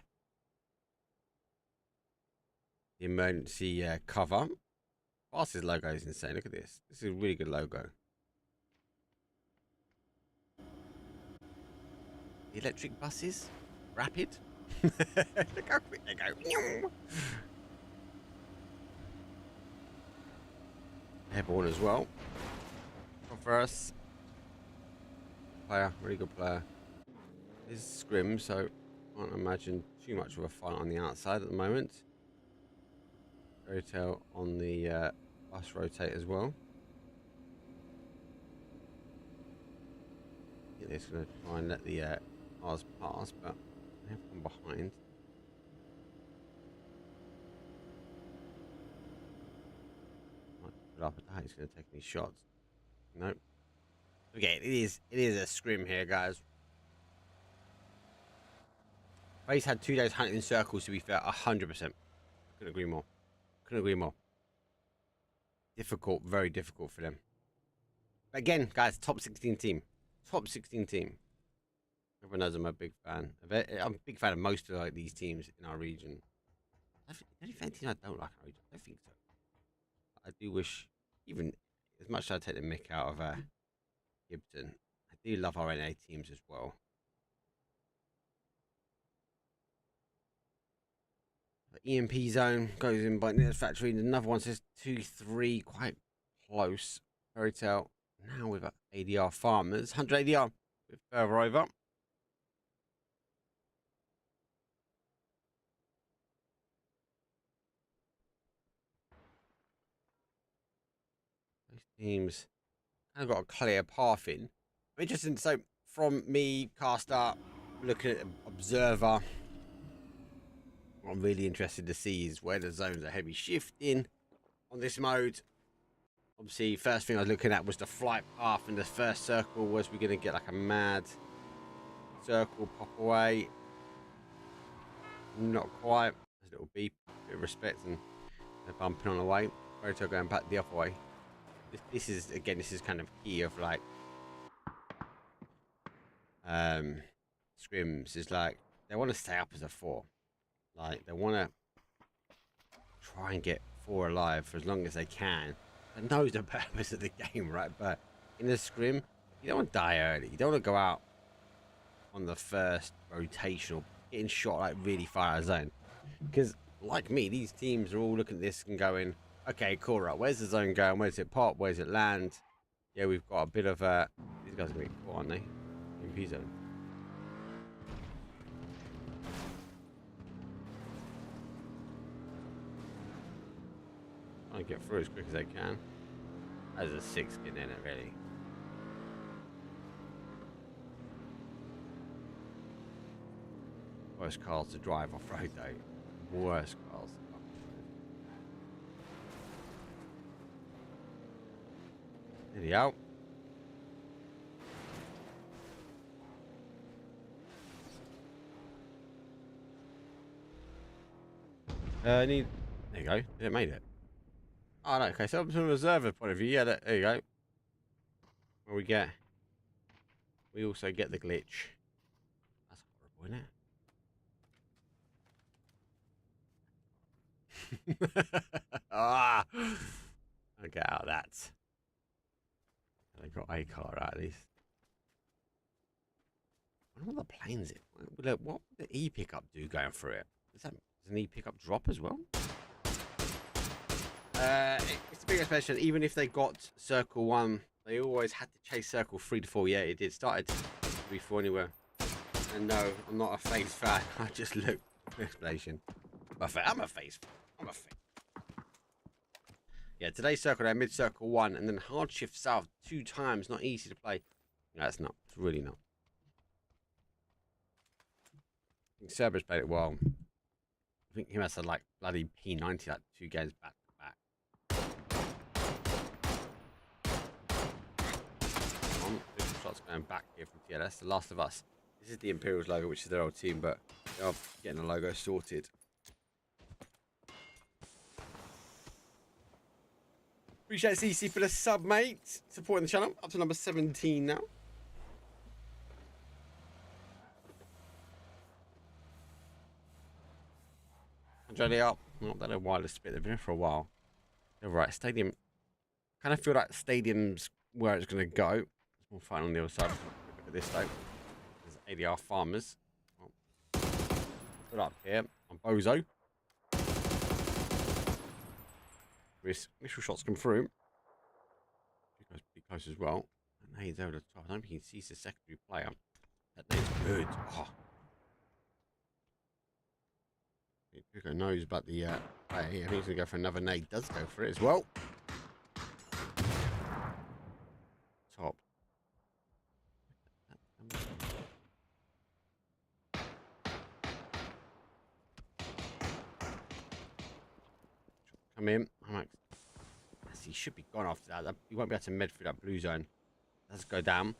emergency cover. Fastest logo is insane. Look at this. This is a really good logo. The electric buses, rapid. Look how quick they go. Airborne as well. For us, player, really good player. This is Scrim, so I can't imagine too much of a fight on the outside at the moment. Rotate on the bus rotate as well. I think they're just going to try and let the cars pass, but they have one behind. Might put up at that. He's going to take any shots. Nope. Okay, it is a scrim here, guys. Face had 2 days hunting in circles, to be fair, 100%. Couldn't agree more. Couldn't agree more. Difficult, very difficult for them. But again, guys, top 16 team. Top 16 team. Everyone knows I'm a big fan. I'm a big fan of most of like these teams in our region. The only team I don't like in our region, I don't think so. I do wish, even as much as I take the mick out of Gibson, I do love our NA teams as well. EMP zone goes in by Natus Factory. Another one says 2-3, quite close. Fairy Tale now with ADR Farmers. 100 ADR with further over. Those teams kind of got a clear path in. Interesting. So from me, caster, looking at observer, what I'm really interested to see is where the zones are heavy shifting on this mode. Obviously, first thing I was looking at was the flight path, and the first circle was we're going to get like a mad circle pop away. Not quite. There's a little beep, bit of respect, and they're bumping on the way. Roto going back the other way. This is, again, this is kind of key of like scrims. Is like they want to stay up as a 4. Like, they want to try and get 4 alive for as long as they can. I know the purpose of the game, right? But in a scrim, you don't want to die early. You don't want to go out on the first rotational, getting shot like really far out of zone. Because, like me, these teams are all looking at this and going, okay, cool, right, where's the zone going? Where's it pop? Where's it land? Yeah, we've got a bit of a... These guys are going to get caught, aren't they? MP zone. Trying to get through as quick as they can. As a 6 getting in it, really. Worst cars to drive off-road, though. Worst cars. There you go. There you go. It made it. Oh, no, okay, so from a observer point of view, yeah, there you go. Where we also get the glitch. That's horrible, isn't it? Ah, I'll get out of that. They got a car out of this. I wonder what the plane's it. What would the E pickup do going through it? Does an E pickup drop as well? It's a big explanation. Even if they got circle 1, they always had to chase circle 3 to 4. Yeah, it did. Started 3-4 anywhere. And no, I'm not a FaZe fan. I just look explanation. I'm a FaZe fan. I'm a FaZe. Yeah, today's circle there, mid-circle 1, and then hard shift south 2 times. Not easy to play. No, it's not. It's really not. I think Cerberus played it well. I think he must have like bloody P90 like 2 games back to back. Shots going back here from TLS. The Last of Us. This is the Imperials logo, which is their old team, but they are getting the logo sorted. Appreciate CC for the sub, mate. Supporting the channel. Up to number 17 now. Andretti up. Not that a wireless bit. They've been here for a while. They're right. Stadium. Kind of feel like stadium's where it's going to go. There's more fight on the other side. Look at this though. There's ADR farmers. Put up here on Bozo. Initial shots come through. He goes pretty close as well. And he's over the top. I don't think he sees the secondary player. That nade's good. Oh. Hugo knows about the player here. I think he's going to go for another nade. Does go for it as well. Top. Come in. I'm like, he should be gone after that. He won't be able to med through that blue zone. Let's go down.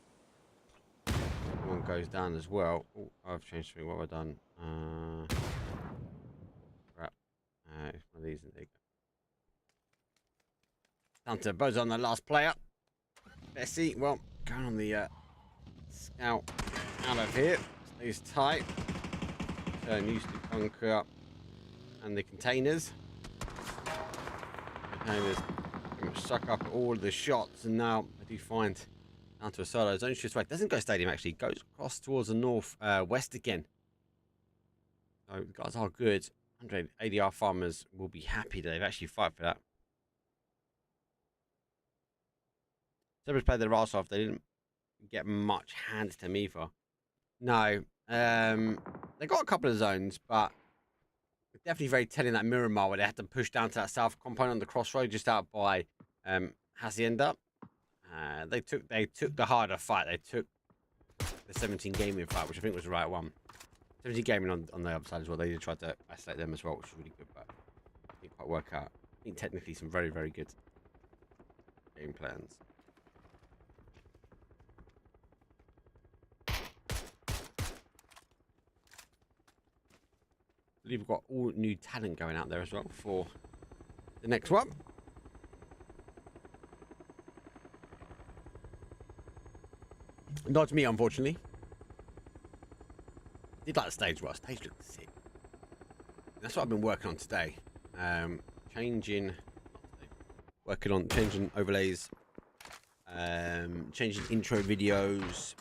One goes down as well. Oh, I've changed something. What have I done? Crap. It's one of these. And there you go. Down to Buzz on the last player. Bessie, well, going on the scout out of here. Stays tight. Turn used to conquer and the containers. Containers suck up all the shots, and now I do find down to a solo zone shift right. Doesn't go stadium actually, goes across towards the north west again. So the guys are good. 100 ADR farmers will be happy that they've actually fight for that. Cerberus played their arse off. They didn't get much hands to me for. No. They got a couple of zones, but definitely very telling that Miramar where they had to push down to that south component on the crossroad just out by Hacienda. They took the harder fight. They took the 17 Gaming fight, which I think was the right one. 17 Gaming on the other side as well. They did try to isolate them as well, which was really good, but didn't quite work out. I think technically some very, very good game plans. I believe we've got all new talent going out there as well for the next one. Not me, unfortunately. Did like the stage well. Stage looked sick. That's what I've been working on today. Changing overlays, changing intro videos,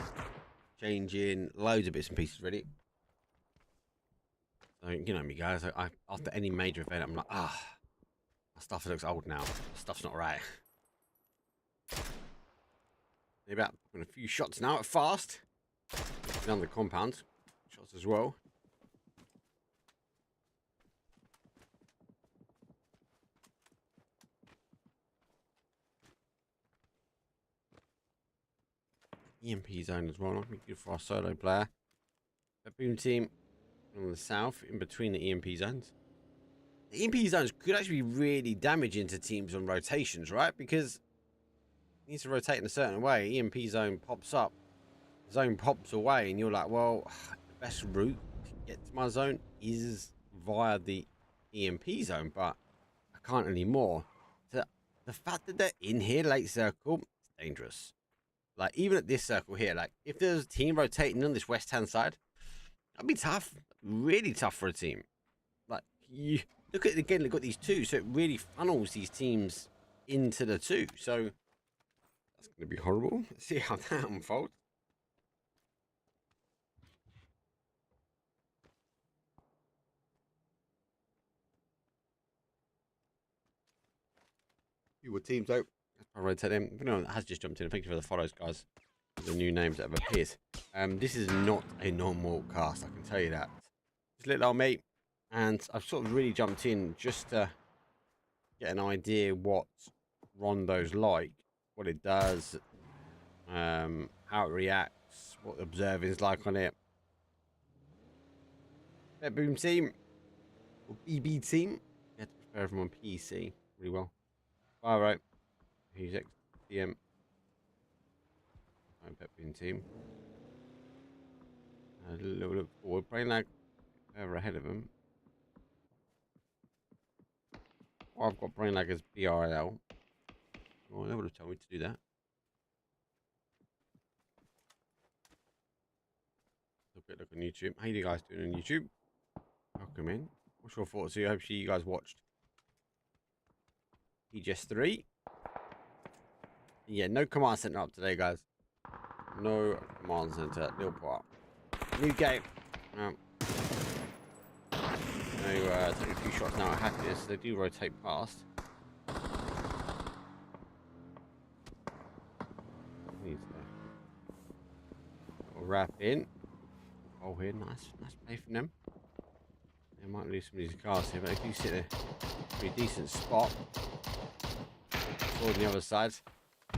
changing loads of bits and pieces ready. So, you know me, guys. I after any major event, I'm like, my stuff looks old now. Stuff's not right. Maybe about a few shots now at fast. Down the compound. Shots as well. EMP zone as well. Not good for our solo player. BetBoom team on the south, in between the EMP zones. The EMP zones could actually be really damaging to teams on rotations, right? Because it needs to rotate in a certain way. EMP zone pops up, zone pops away, and you're like, well, the best route to get to my zone is via the EMP zone, but I can't anymore. So the fact that they're in here, late circle, it's dangerous. Like, even at this circle here, like, if there's a team rotating on this west-hand side, that'd be tough. Really tough for a team. Like, you look at it again, they've got these two, so it really funnels these teams into the two. So that's going to be horrible. Let's see how that unfolds. Few more teams out. I'll rotate them. If anyone has just jumped in, thank you for the follows, guys. The new names that have appeared. This is not a normal cast, I can tell you that. Just little old mate, and I've sort of really jumped in just to get an idea what Rondo's like, what it does, how it reacts, what the observing's like on it. BetBoom team, or BB team, you have to prepare everyone on PC really well. All right, who's XDM? BetBoom team. A little look forward. BrainLag further ahead of him. Well, I've got BrainLag as BRL. Well, they would have told me to do that. Look on YouTube. How you guys doing on YouTube? Welcome in. What's your thoughts here? Hopefully you guys watched PGS 3. Yeah, no command center up today, guys. No command center. Nil part. New game. Taking a few shots now at Happiness. They do rotate past. Needs a wrap in. Oh, here, nice play from them. They might lose some of these cars here, but they do sit there. Pretty decent spot. On the other side.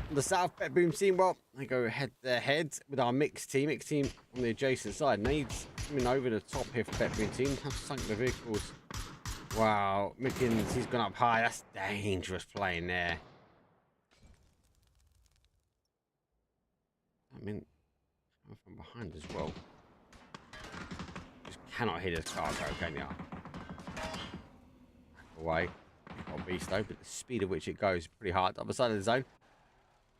On the South BetBoom team, well, they go head to head with our mixed team. Mixed team on the adjacent side. Needs coming over the top here for BetBoom team. Have sunk the vehicles. Wow, Mickens, he's gone up high. That's dangerous playing there. I mean, coming from behind as well. Just cannot hit his car, can you? Back away. Got beast though, but the speed at which it goes is pretty hard. Other side of the zone.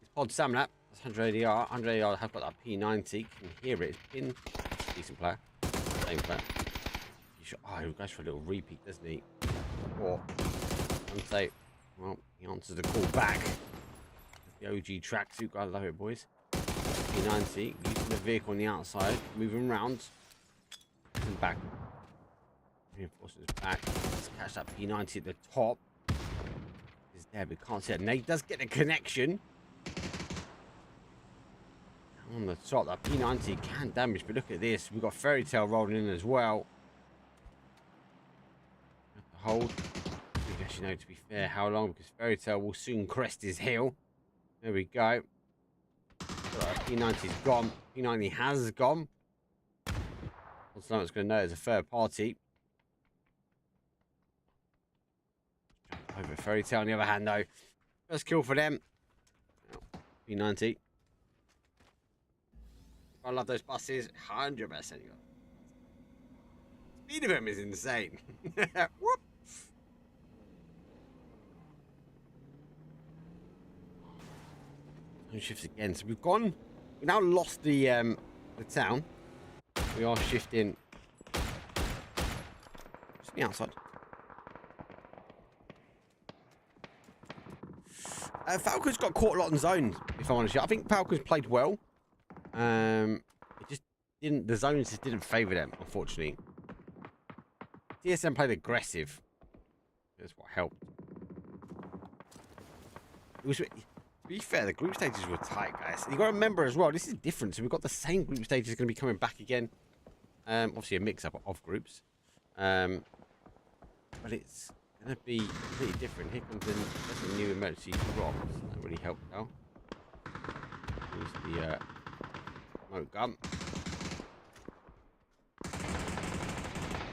It's Pod Samnap. That's 180R. 180R have got that P90. Can hear it. It's been decent player. Same player. Oh, he goes for a little repeat, doesn't he? Or say, well, he answers the call back. The OG tracksuit, I love it, boys. P90, using the vehicle on the outside, moving round and back. Reinforcements back. Let's catch that P90 at the top. Is there, but can't see it. Nate does get the connection. On the top, that P90 can damage, but look at this. We've got Fairy Tale rolling in as well. Hold. I guess, you know, to be fair, how long? Because Fairy Tale will soon crest his hill. There we go. P90's gone. P90 has gone. What's going to know it's a third party. Over Fairy Tale on the other hand, though. First kill for them. P90. I love those buses. 100%. Speed of them is insane. Whoop. Shifts again. So we've now lost the town. We are shifting just the outside. Falcon's got caught a lot in zones, if I'm honest. I think Falcon's played well. It just didn't. The zones just didn't favour them, unfortunately. TSM played aggressive. That's what helped. It was. To be fair, the group stages were tight, guys. You got to remember as well, this is different. So we've got the same group stages going to be coming back again. Obviously a mix-up of groups. But it's going to be completely different. Here comes in new emergency drops. That really helped out. Use the smoke gun.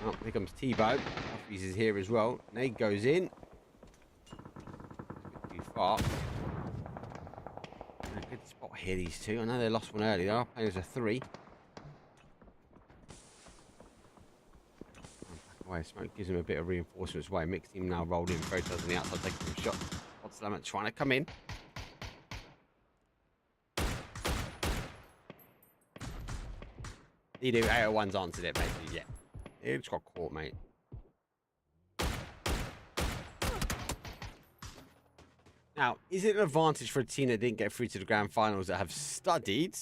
Oh, here comes T-Bow. Huffy's is here as well. Nade goes in. Too far. Good spot here, these two. I know they lost one early. They are playing as a 3. Back away. Smoke gives him a bit of reinforcement as well. Mixed team now rolled in. Very on the outside, taking some shots. Podslammer trying to come in. You do. 801's answered it, basically. Yeah. He just got caught, mate. Now, is it an advantage for a team that didn't get through to the grand finals that have studied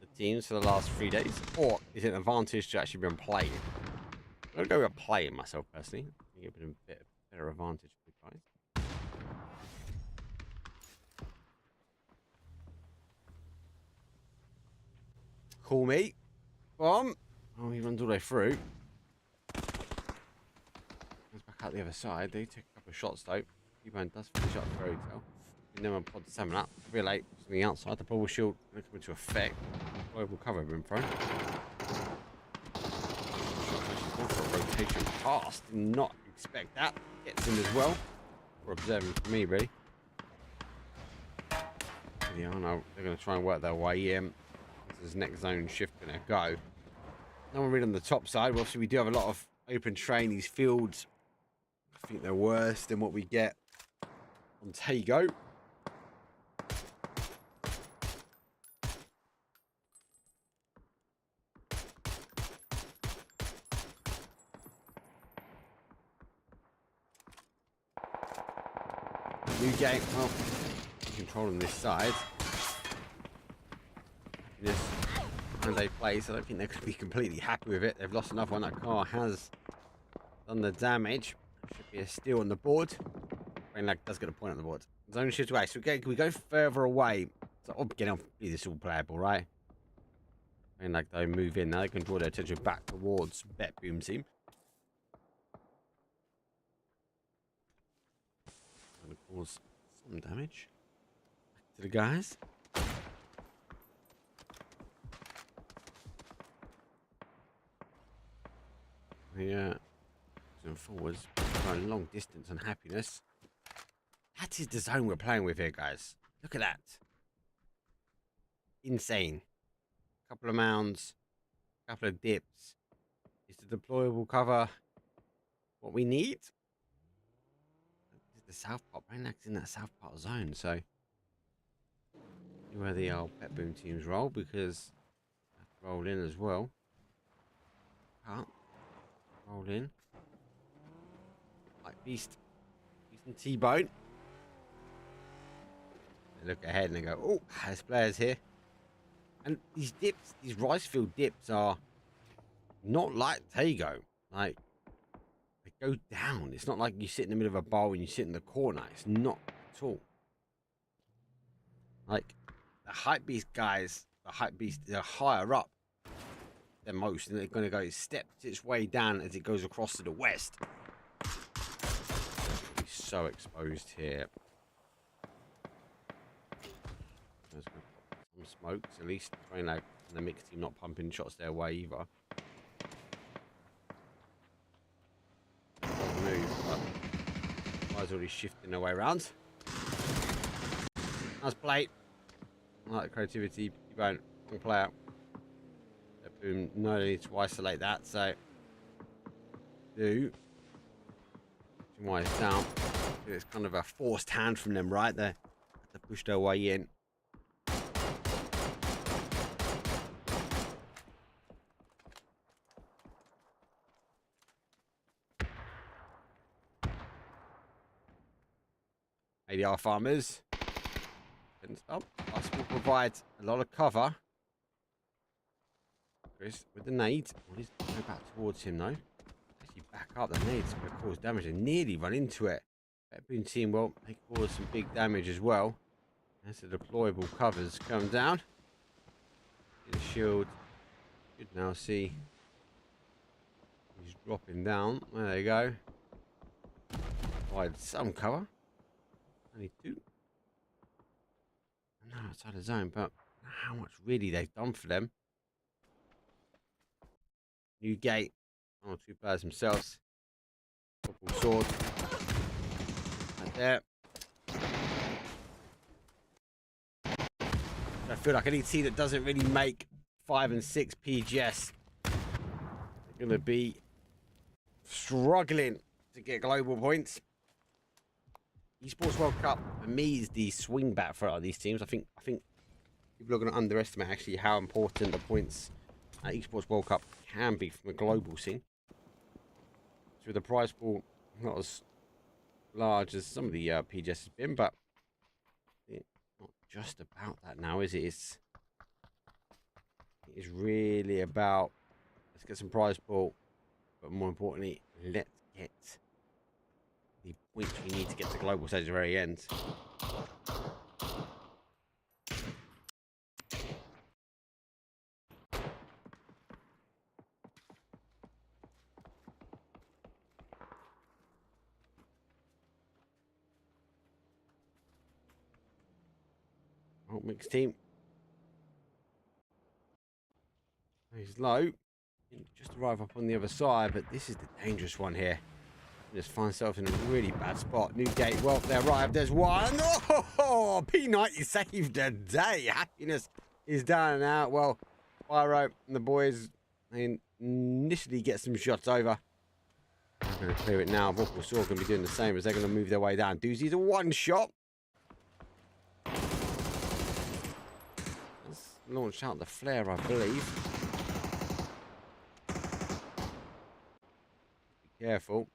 the teams for the last 3 days? Or is it an advantage to actually been playing? I'm going to go with playing myself, personally. I think it a bit better advantage for the guys. Call me. Bomb. Oh, he runs all the way through. Goes back out the other side. They take a couple of shots, though. T-Bone does finish up very well. then we'll pod 7 up. Relay something outside. The bubble shield will come into effect. Global cover been thrown. Rotation pass. Did not expect that. Gets in as well. We're observing for me, really. Yeah, I know they're going to try and work their way in. This is next zone shift going to go. No one really on the top side. Well, obviously, we do have a lot of open terrain. These fields, I think they're worse than what we get on Tago. New game. Well, controlling this side. This and they play, so I don't think they're going to be completely happy with it. They've lost another one. That car has done the damage. Should be a steal on the board. BrainLag does get a point on the board. Zone shift away. So we go further away. So again, obviously this is all playable, right? BrainLag though move in. Now they can draw their attention back towards BetBoom team. Going to cause some damage to the guys. Yeah, and forwards, going long distance and happiness. That is the zone we're playing with here, guys. Look at that. Insane. Couple of mounds, couple of dips. Is the deployable cover what we need? The south part, BrainLag's in that south part zone, so see where the old BetBoom teams roll, because they have to roll in as well. Cut. Roll in. Like Beast and T-Bone. They look ahead and they go, oh, there's players here. And these dips, these rice field dips are not like Tago. Like, they go down. It's not like you sit in the middle of a bowl and you sit in the corner. It's not at all. Like, the hype beast guys, they're higher up than most, and they're going to go steps its way down as it goes across to the west. He's so exposed here. There's some smokes, at least BrainLag and the mixed team not pumping shots their way either. Move, but guys already shifting their way around. Nice play. I like the creativity. You won't play out. Boom, no need to isolate that, so do why it's down. It's kind of a forced hand from them, right? They have to push their way in. ADR farmers. Us will provide a lot of cover. Chris with the nade. Well, he's going to go back towards him though. Actually back up. The nade's going to cause damage and nearly run into it. BetBoom team, well, they cause some big damage as well. As the deployable covers come down. The shield. Should now see. He's dropping down. There they go. Provide some cover. Only 2. No, outside the zone, but how much really they've done for them. New gate. 1 or 2 players themselves. Double sword. Right there. I feel like any team that doesn't really make 5 and 6 PGS are going to be struggling to get global points. Esports World Cup for me is the swing bat for a lot of these teams. I think people are going to underestimate actually how important the points at Esports World Cup can be from a global scene. So the prize pool not as large as some of the PGS has been, but it's not just about that now, is it? It is really about let's get some prize pool, but more importantly, let's get the points we need to get to global stage at the very end. Oh, mixed team. He's low. Just arrive up on the other side, but this is the dangerous one here. Just find himself in a really bad spot. New gate. Well, they arrived. There's one. Oh, P90 saved the day. Happiness is down and out. Well, Pyro and the boys, they initially get some shots over. I'm going to clear it now. Bumble Squad going to be doing the same as they're going to move their way down. Doozy's a one shot. Let's launch out the flare, I believe. Be careful.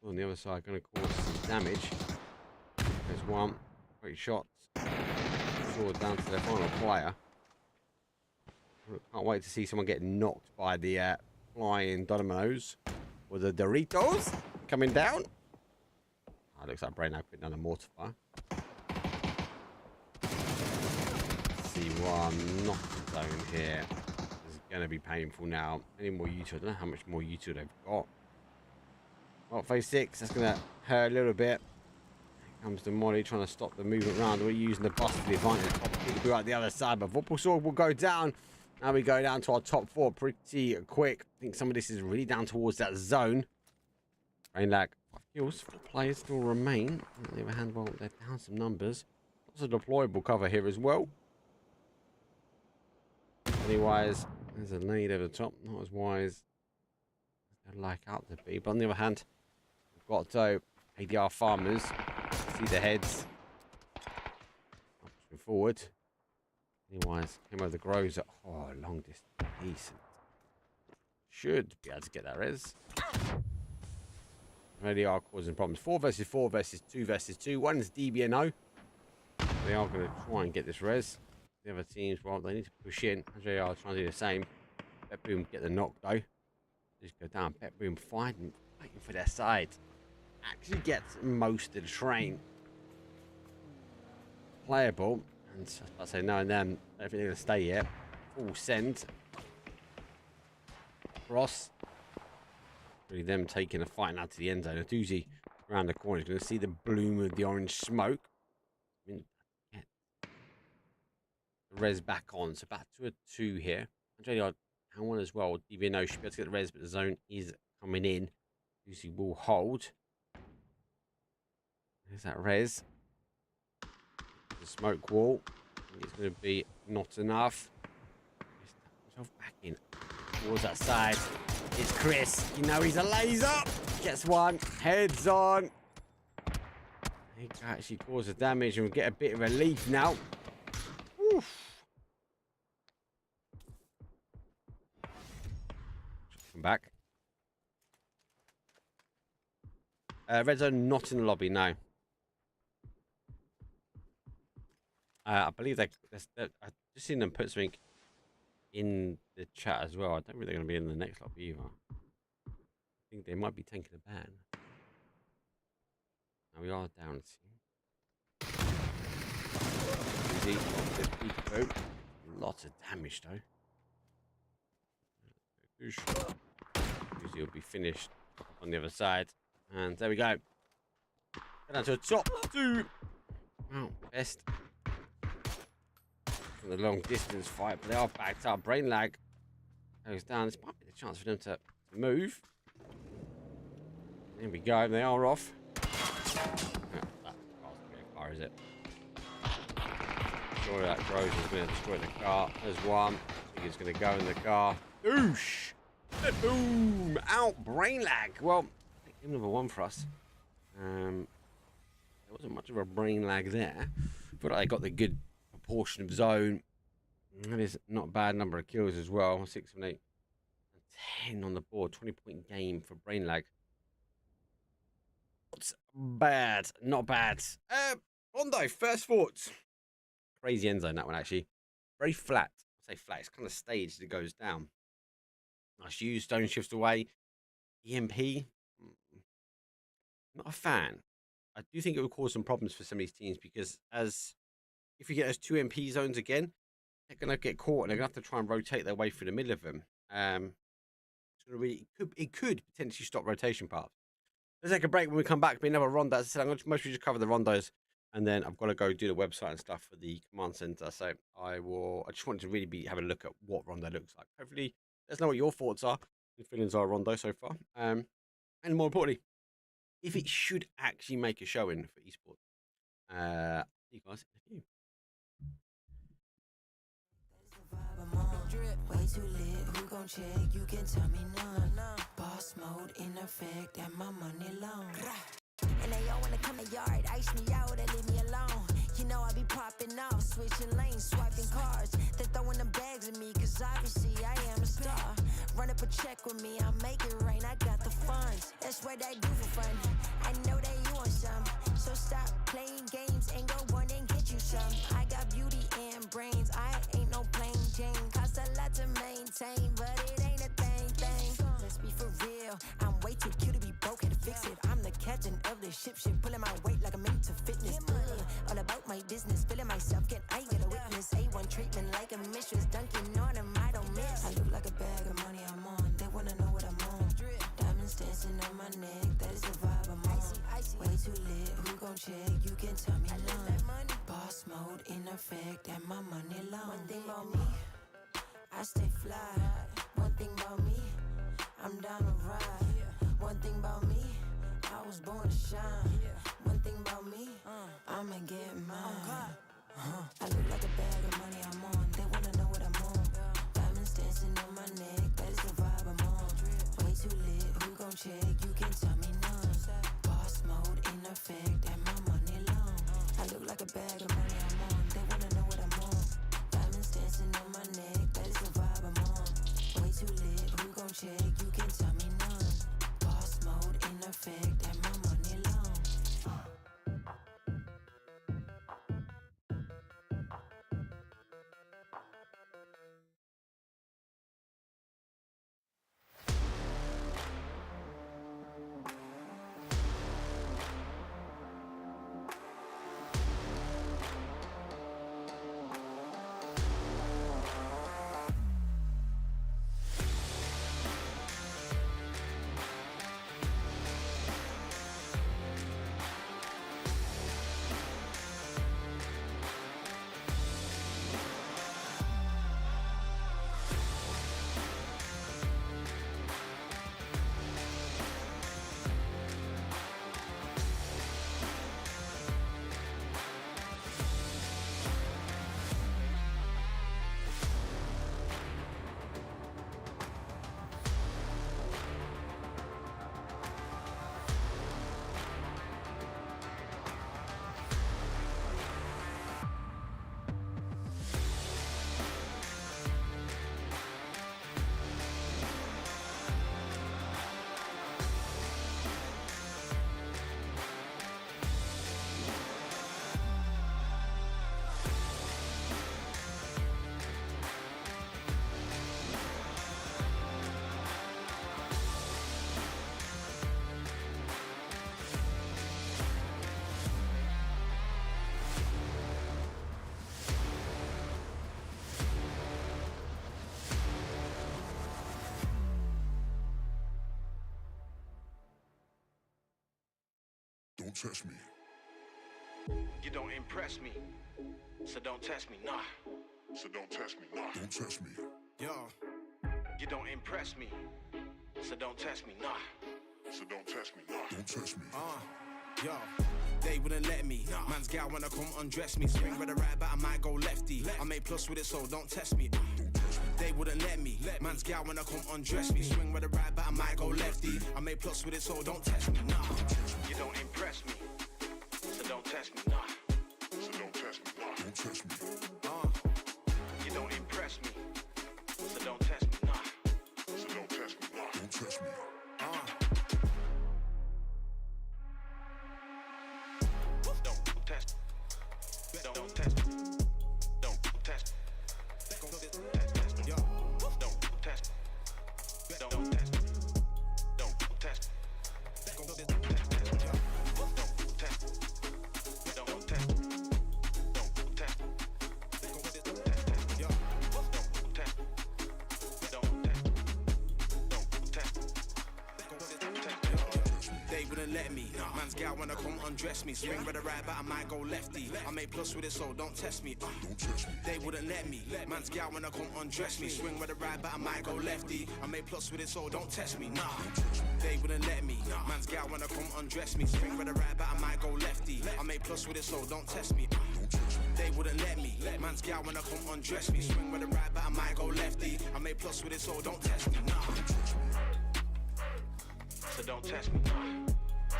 On the other side, going to cause some damage. There's one. Great shots. Sword down to their final player. Can't wait to see someone get knocked by the flying dominoes. Or the Doritos coming down. Oh, looks like BrainLag putting down a mortifier. C1, not the zone here. This is going to be painful now. Any more U2? I don't know how much more U2 they've got. Well, phase 6, that's going to hurt a little bit. Here comes the Molly trying to stop the movement around. We're using the bus for the advantage. It'll be right the other side, but Bumble Squad will go down. Now we go down to our top 4 pretty quick. I think some of this is really down towards that zone. BrainLag, 5 kills, 4 players still remain. On the other hand, well, they're down some numbers. Lots of deployable cover here as well. Otherwise, there's a nade over the top. Not as wise as I'd like out to be. But on the other hand, we've got ADR farmers. See the heads. Pushing forward. Otherwise, came over the grows at long distance. Decent. Should be able to get that res. Really are causing problems. 4 versus 4 versus 2 versus 2. One is DBNO. They are going to try and get this res. The other teams, well, they need to push in. They are trying to do the same. BetBoom get the knock though. Just go down. BetBoom fighting for their side. Actually gets most of the train. Playable. And I say no and then. I don't think they're going to stay here. Full send. Cross. Really them taking a fight out to the end zone. A doozy around the corner. You're going to see the bloom of the orange smoke. I mean, yeah. The res back on. So back to a 2 here. And one as well. DVNO should be able to get the res, but the zone is coming in. Doozy will hold. There's that res. The smoke wall. It's going to be not enough. Myself back in towards that side. It's Chris. You know he's a laser. Gets one. Heads on. He can actually cause the damage and we'll get a bit of relief now. Oof. Come back. Red zone not in the lobby now. I believe I've just seen them put something in the chat as well. I don't think they're going to be in the next lobby either. I think they might be taking a ban. Now we are down. Easy. Lots of damage though. Usually will be finished on the other side. And there we go. Get down to the top 2. Wow, best. The long distance fight, but they are backed up. BrainLag goes down. This might be the chance for them to move. There we go. They are off. That car's going to be a car, is it? Sure, that Grows is going to destroy the car. There's one. I think it's going to go in the car. Oosh! Boom! Out BrainLag. Well, game number 1 for us. There wasn't much of a BrainLag there, but I got the good portion of zone. That is not a bad number of kills as well. 6 and 8 and 10 on the board. 20-point game for BrainLag. Not bad. Not bad. Rondo, first thoughts. Crazy end zone, that one actually. Very flat. I say flat. It's kind of staged. It goes down. Nice use. Stone shifts away. EMP. Not a fan. I do think it would cause some problems for some of these teams because if you get those 2 MP zones again, they're going to get caught and they're going to have to try and rotate their way through the middle of them. It could potentially stop rotation paths. Let's take a break. When we come back, be another rondo. As I said, I'm going to mostly just cover the rondos and then I've got to go do the website and stuff for the command center. So I just wanted to really have a look at what Rondo looks like. Hopefully, let us know what your thoughts are and feelings are Rondo so far. And more importantly, if it should actually make a showing for esports. See you guys in a few. Way too lit, who gon' check? You can tell me none. Boss mode in effect, and my money long. And they all wanna come to yard, ice me out and leave me alone. You know I be popping off, switching lanes, swiping cars. They throwing them bags at me, cause obviously I am a star. Run up a check with me, I'll make it rain, I got the funds. That's what I do for fun. I know that you want some, so stop playing games and go run and get you some. I got beauty and brains, I ain't no plain Jane. Cost a lot to maintain, but it ain't a thing. Let's be for real, I'm way too cute to be broke, had to fix it. I'm the captain of the ship, pulling my weight like I'm into fitness. All about my business, feeling myself, I get a witness. A1 treatment like a mistress, dunking on him, I don't miss. I look like a bag of money I'm on, they wanna know what I'm on. Diamonds dancing on my neck, that is the vibe I'm on. Way too lit, who gon' check? You can tell me none. Boss mode in effect, and my money long. One thing about me, I stay fly. One thing about me, I'm down to ride. One thing about me, I was born to shine. One thing about me, I'ma get mine. I look like a bag of money I'm on, they wanna know what I'm on. Diamonds dancing on my neck, that is the vibe I'm on. Way too lit, who gon' check? You can tell me none. Boss mode in effect, and my money long. I look like a bag of money I'm on, they wanna know what I'm on. Diamonds dancing on my neck, that is the vibe I'm on. Way too lit, who gon' check? You can tell me none. Boss mode in effect, and my money long. Don't test me. You don't impress me, so don't test me, nah. So don't test me. Nah. Don't test me. Yo, you don't impress me, so don't test me, nah. So don't test me. Nah. Don't test me. Yo, they wouldn't let me. Man's gal wanna come undress me. Swing with the right, but I might go lefty. I made plus with it, so don't test me. They wouldn't let me. Man's gal wanna come undress me. Swing with the right, but I might go lefty. I made plus with it, so don't test me, nah. You don't impress me, so don't test me, nah. So don't test me. Nah. Don't test me. You don't impress me, so don't test me, nah. So don't test me. Nah. Don't test me. Don't test. Don't test. Don't test. Yo, don't test. Don't test. Don't test. wouldn't let me. Man's gal wanna come undress me. Swing with the right, but I might go lefty. I make plus with it, so don't test me. They wouldn't let me. Man's gal wanna come undress me. Swing with the right, but I might go lefty. I make plus with it, so don't test me. Nah, they wouldn't let me. Man's gal wanna come undress me. Swing with the right, but I might go lefty. I make plus with it, so don't test me. They wouldn't let me. Man's gal wanna come undress me. Swing with the right, but I might go lefty. I make plus with it, so don't test me. Nah. So don't test me.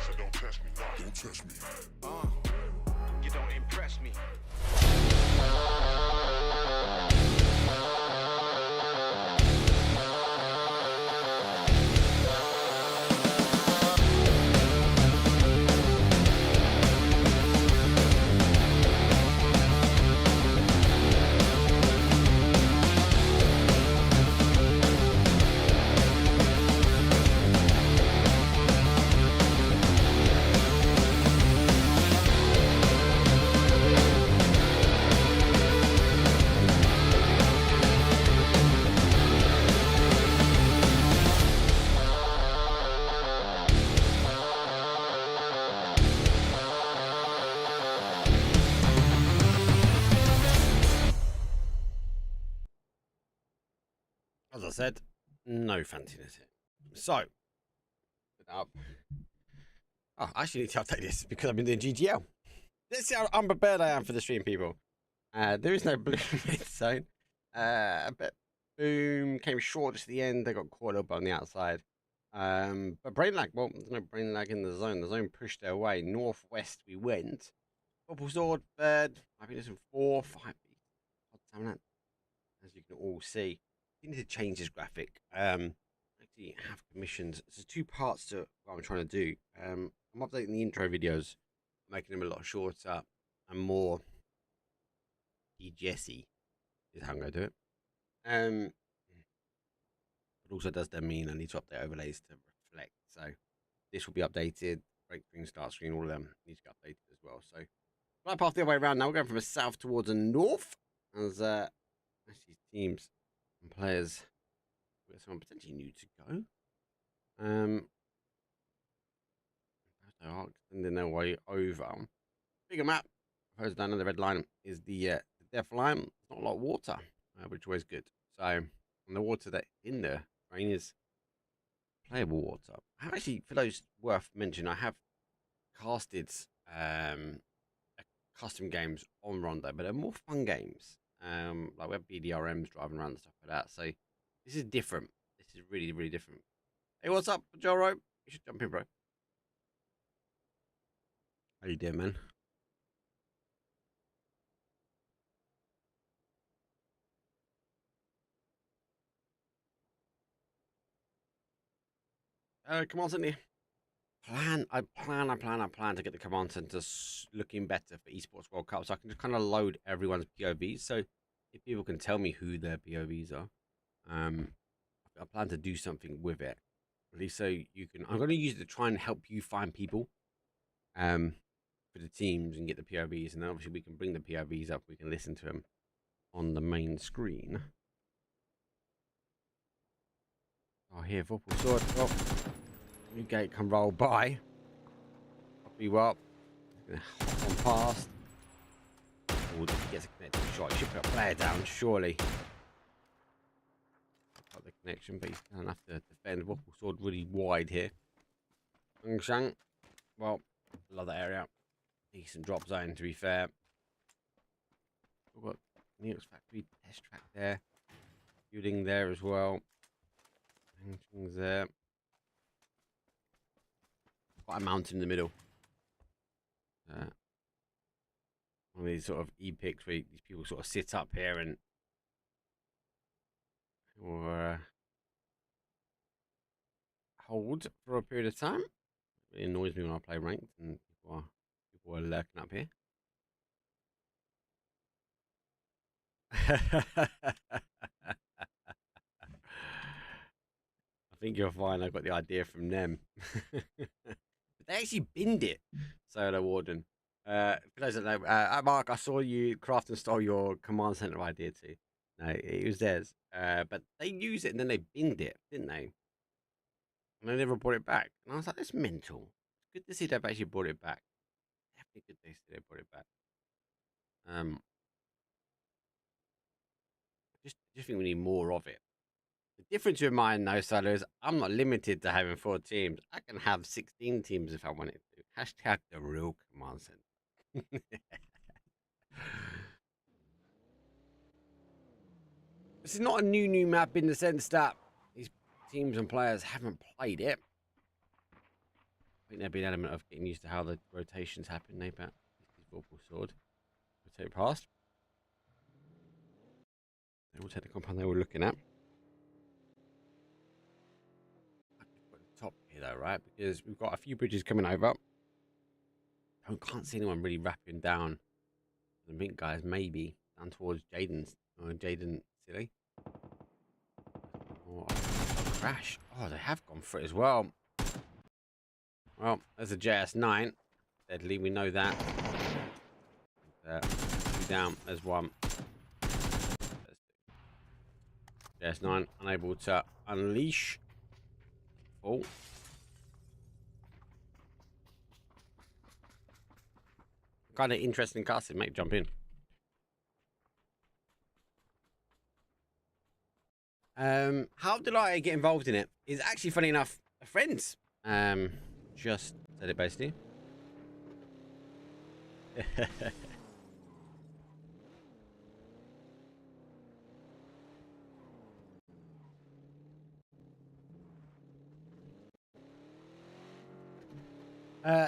So don't test me. Don't test me. You don't impress me. As I said, no fanciness here. So, up. Oh, I actually need to update this because I've been doing GGL. Let's see how unprepared I am for the stream, people. There is no blue mid zone. But boom came short just at the end. They got caught up on the outside. But BrainLag, well, there's no BrainLag in the zone. The zone pushed their way. Northwest we went. Bumble Squad third. I think there's 4, 5. As you can all see. You need to change this graphic. Actually have commissions. There's 2 parts to what I'm trying to do. I'm updating the intro videos, making them a lot shorter and more DGS-y is how I'm going to do it. It also does then mean I need to update overlays to reflect. So this will be updated. Break screen, start screen, all of them need to get updated as well. So right path the other way around now. We're going from a south towards a north. As actually teams and players, we got someone potentially new to go. They are extending their way over. Bigger map. Further down on the red line is the death line. It's not a lot of water, which is always good. So, and the water that in the rain is playable water. I have actually, for those worth mentioning, I have casted custom games on Rondo, but they're more fun games. Like we have BDRMs driving around and stuff like that. So this is different. This is really, really different. Hey, what's up, Joe Rope? You should jump in, bro. How you doing, man? Command Center. I plan to get the Command Center looking better for Esports World Cup, so I can just kind of load everyone's POVs. So if people can tell me who their POVs are, I plan to do something with it. At least so you can. I'm going to use it to try and help you find people, for the teams and get the POVs, and then obviously we can bring the POVs up. We can listen to them on the main screen. Oh, here, Football Sword. Oh, new gate can roll by. Copy you up. Hop on past. Oh, he gets a connected shot. He should put a player down, surely. Got the connection, but he's going to have to defend. Football Sword really wide here. Shang. Well, love that area. Decent drop zone, to be fair. We've got Neox Factory test track there. Building there as well. Things there. Quite a mountain in the middle. One of these sort of epics where these people sort of sit up here and or hold for a period of time. It annoys me when I play ranked and people are lurking up here. I think you're fine. I got the idea from them. But they actually binned it. Soda Warden. For those that know, Mark, I saw you craft and stole your command center idea too. No, it was theirs. But they used it and then they binned it, didn't they? And they never brought it back. And I was like, that's mental. good to see they've actually brought it back. Definitely good to see they brought it back. Just think we need more of it. The difference with mine, though, Solo, is I'm not limited to having 4 teams. I can have 16 teams if I wanted to. Hashtag the real command center. This is not a new map in the sense that these teams and players haven't played it. I think there'd be an element of getting used to how the rotations happen. This is Vorpal Sword. Rotate past. They will take the compound they were looking at. Top here though, right? Because we've got a few bridges coming over. I can't see anyone really wrapping down the mink guys, maybe down towards Jaden's or Jaden Silly. Oh, crash. Oh, they have gone for it as well. Well, there's a JS9. Deadly, we know that. Two down, there's one. JS9 unable to unleash. Oh. Kind of interesting casting, mate. Jump in. How did I get involved in it? It's actually, funny enough, a friend just said it basically.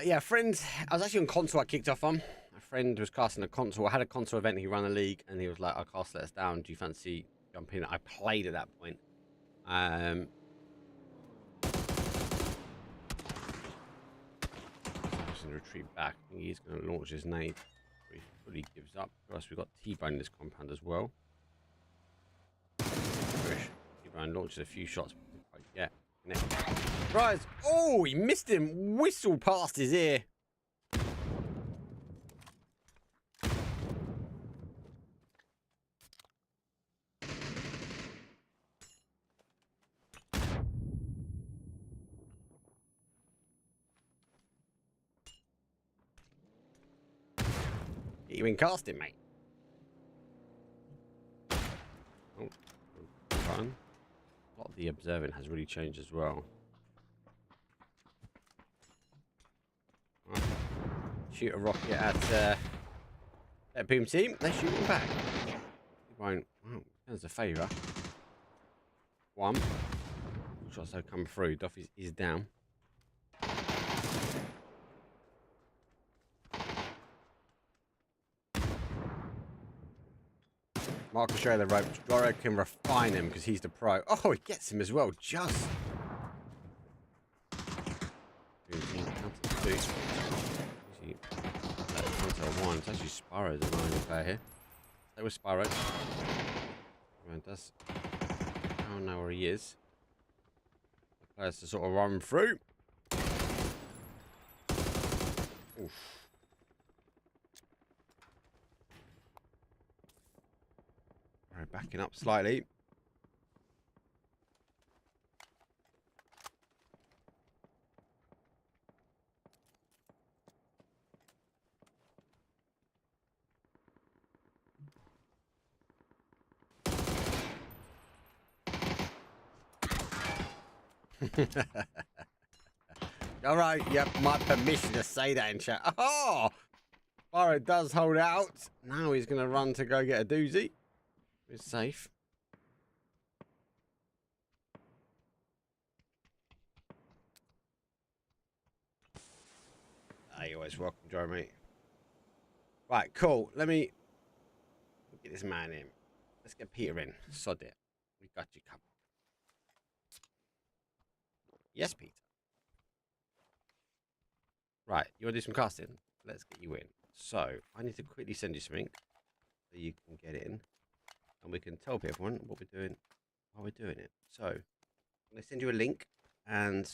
Yeah, friend. I was actually on console. I kicked off on. My friend was casting a console. I had a console event. He ran a league, and he was like, "I'll cast Let Us Down. Do you fancy jumping?" I played at that point. Just going to retreat back. I think he's going to launch his nade. He fully gives up. For us, we've got T-Bone in this compound as well. T-Bone launches a few shots. But quite get. Rise. Oh, he missed him. Whistle past his ear. You been casting, mate? Oh, fun. A lot of the observing has really changed as well. Right. Shoot a rocket at BetBoom team. They shoot him back. He won't. Oh, there's a favour. One. Shots have come through. Duffy is down. Marcus share the ropes. Doro can refine him because he's the pro. Oh, he gets him as well. Just. One. It's actually Spyro the line player here. Stay with Spyro. Man, does. I don't know where he is. The players to sort of run through. Oof. Alright, backing up slightly. All right, yep, my permission to say that in chat. Oh, Barrow does hold out. Now he's going to run to go get a doozy. It's safe. You're always welcome, Jeremy. Right, cool. Let me get this man in. Let's get Peter in. Sod it. We got you covered. Yes, Peter. Right, you want to do some casting? Let's get you in. So, I need to quickly send you something so you can get in. And we can tell everyone what we're doing while we're doing it. So, I'm going to send you a link. And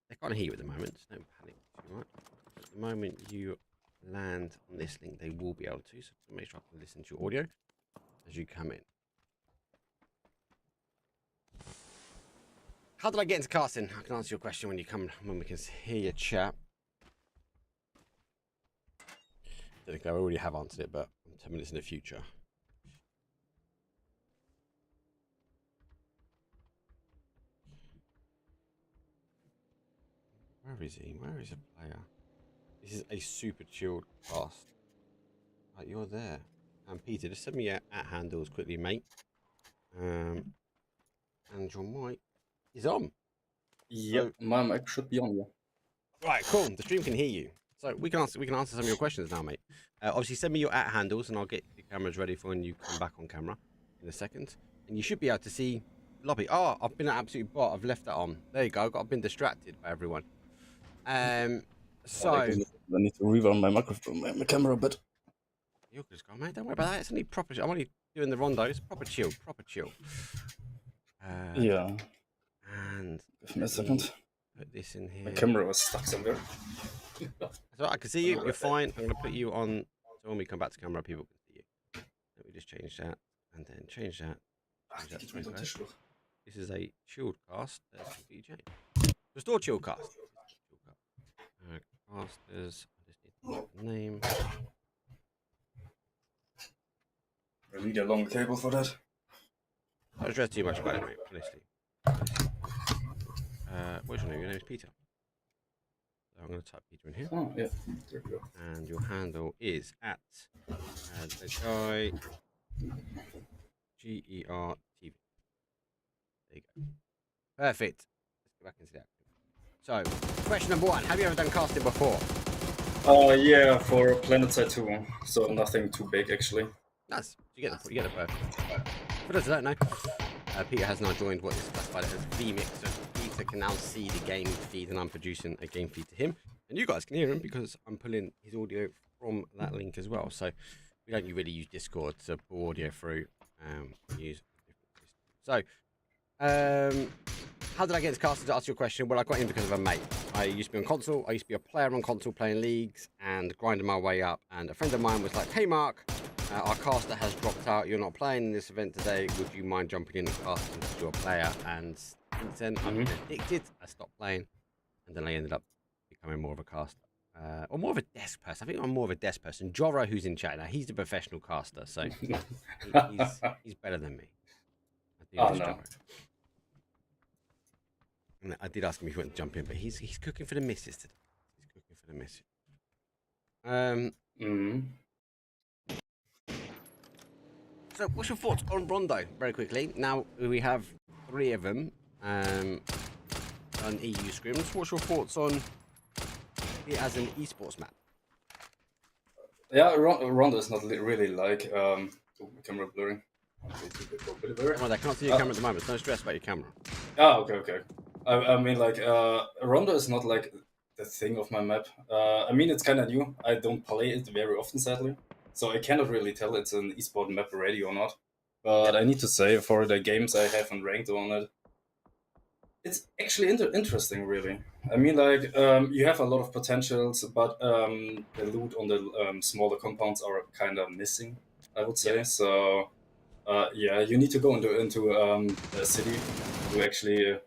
they can't hear you at the moment. So don't panic too much. At the moment you land on this link, they will be able to. So, make sure I can listen to your audio as you come in. How did I get into casting? I can answer your question when we can hear your chat. technically I already have answered it, but I'm 10 minutes in the future. Where is he? Where is a player? This is a super chilled cast. Right, you're there. And Peter, just send me your @ handles quickly, mate. And your mic is on. Yep, So, my mic should be on, yeah. right, cool. The stream can hear you. So we can answer some of your questions now, mate. Obviously, send me your @ handles, and I'll get your cameras ready for when you come back on camera in a second. And you should be able to see lobby. Oh, I've been an absolute bot. I've left that on. There you go. I've been distracted by everyone. So I need to revamp my microphone, my camera a bit. you're just gone, mate. Don't worry about that. It's only proper. I'm only doing the rondos. Proper chill. Proper chill. Yeah. And Give me a second. put this in here. My camera was stuck somewhere. So I can see you. You're fine. I'm going to put you on. So when we come back to camera, people can see you. Let me just change that and then change that. Change that to 25. This is a chilled cast. That's completely changed. Restore chilled cast. Casters. I just need to put the name. I need a long cable for that. Don't stress too much about it, mate. Honestly. What's your name? Your name is Peter. So I'm going to type Peter in here. Oh, yeah. There we go. And your handle is at the guy GER TV. There you go. Perfect. Let's go back into that. So, question number 1. Have you ever done casting before? Yeah, for PlanetSide 2, so nothing too big actually. Nice. You get the perfect. For those who don't know, Peter has now joined what is classified as VMix, so Peter can now see the game feed, and I'm producing a game feed to him, and you guys can hear him because I'm pulling his audio from that link as well. So we don't really use Discord to pull audio through. We use so. How did I get into casting? To answer your question, well, I got in because of a mate. I used to be on console. I used to be a player on console playing leagues and grinding my way up. And a friend of mine was like, "Hey, Mark, our caster has dropped out. You're not playing in this event today. Would you mind jumping in and casting to your player?" And since then, I've been addicted. I stopped playing, and then I ended up becoming more of a caster, or more of a desk person. I think I'm more of a desk person. Jorah, who's in chat now, he's the professional caster, so he's better than me. I do no. And I did ask him if he wanted to jump in, but he's cooking for the missus today. He's cooking for the missus. So, what's your thoughts on Rondo? Very quickly. Now we have 3 of them on EU Scrims. What's your thoughts on it as an esports map? Yeah, Rondo is not really like camera blurring. Well, I can't see your camera at the moment. Don't stress about your camera. Ah, okay. I mean, like, Rondo is not like the thing of my map. I mean, it's kind of new. I don't play it very often, sadly. So I cannot really tell it's an esport map already or not. But I need to say, for the games I haven't ranked on it, it's actually interesting, really. I mean, like, you have a lot of potentials, but the loot on the smaller compounds are kind of missing, I would say. So, yeah, you need to go into the city to actually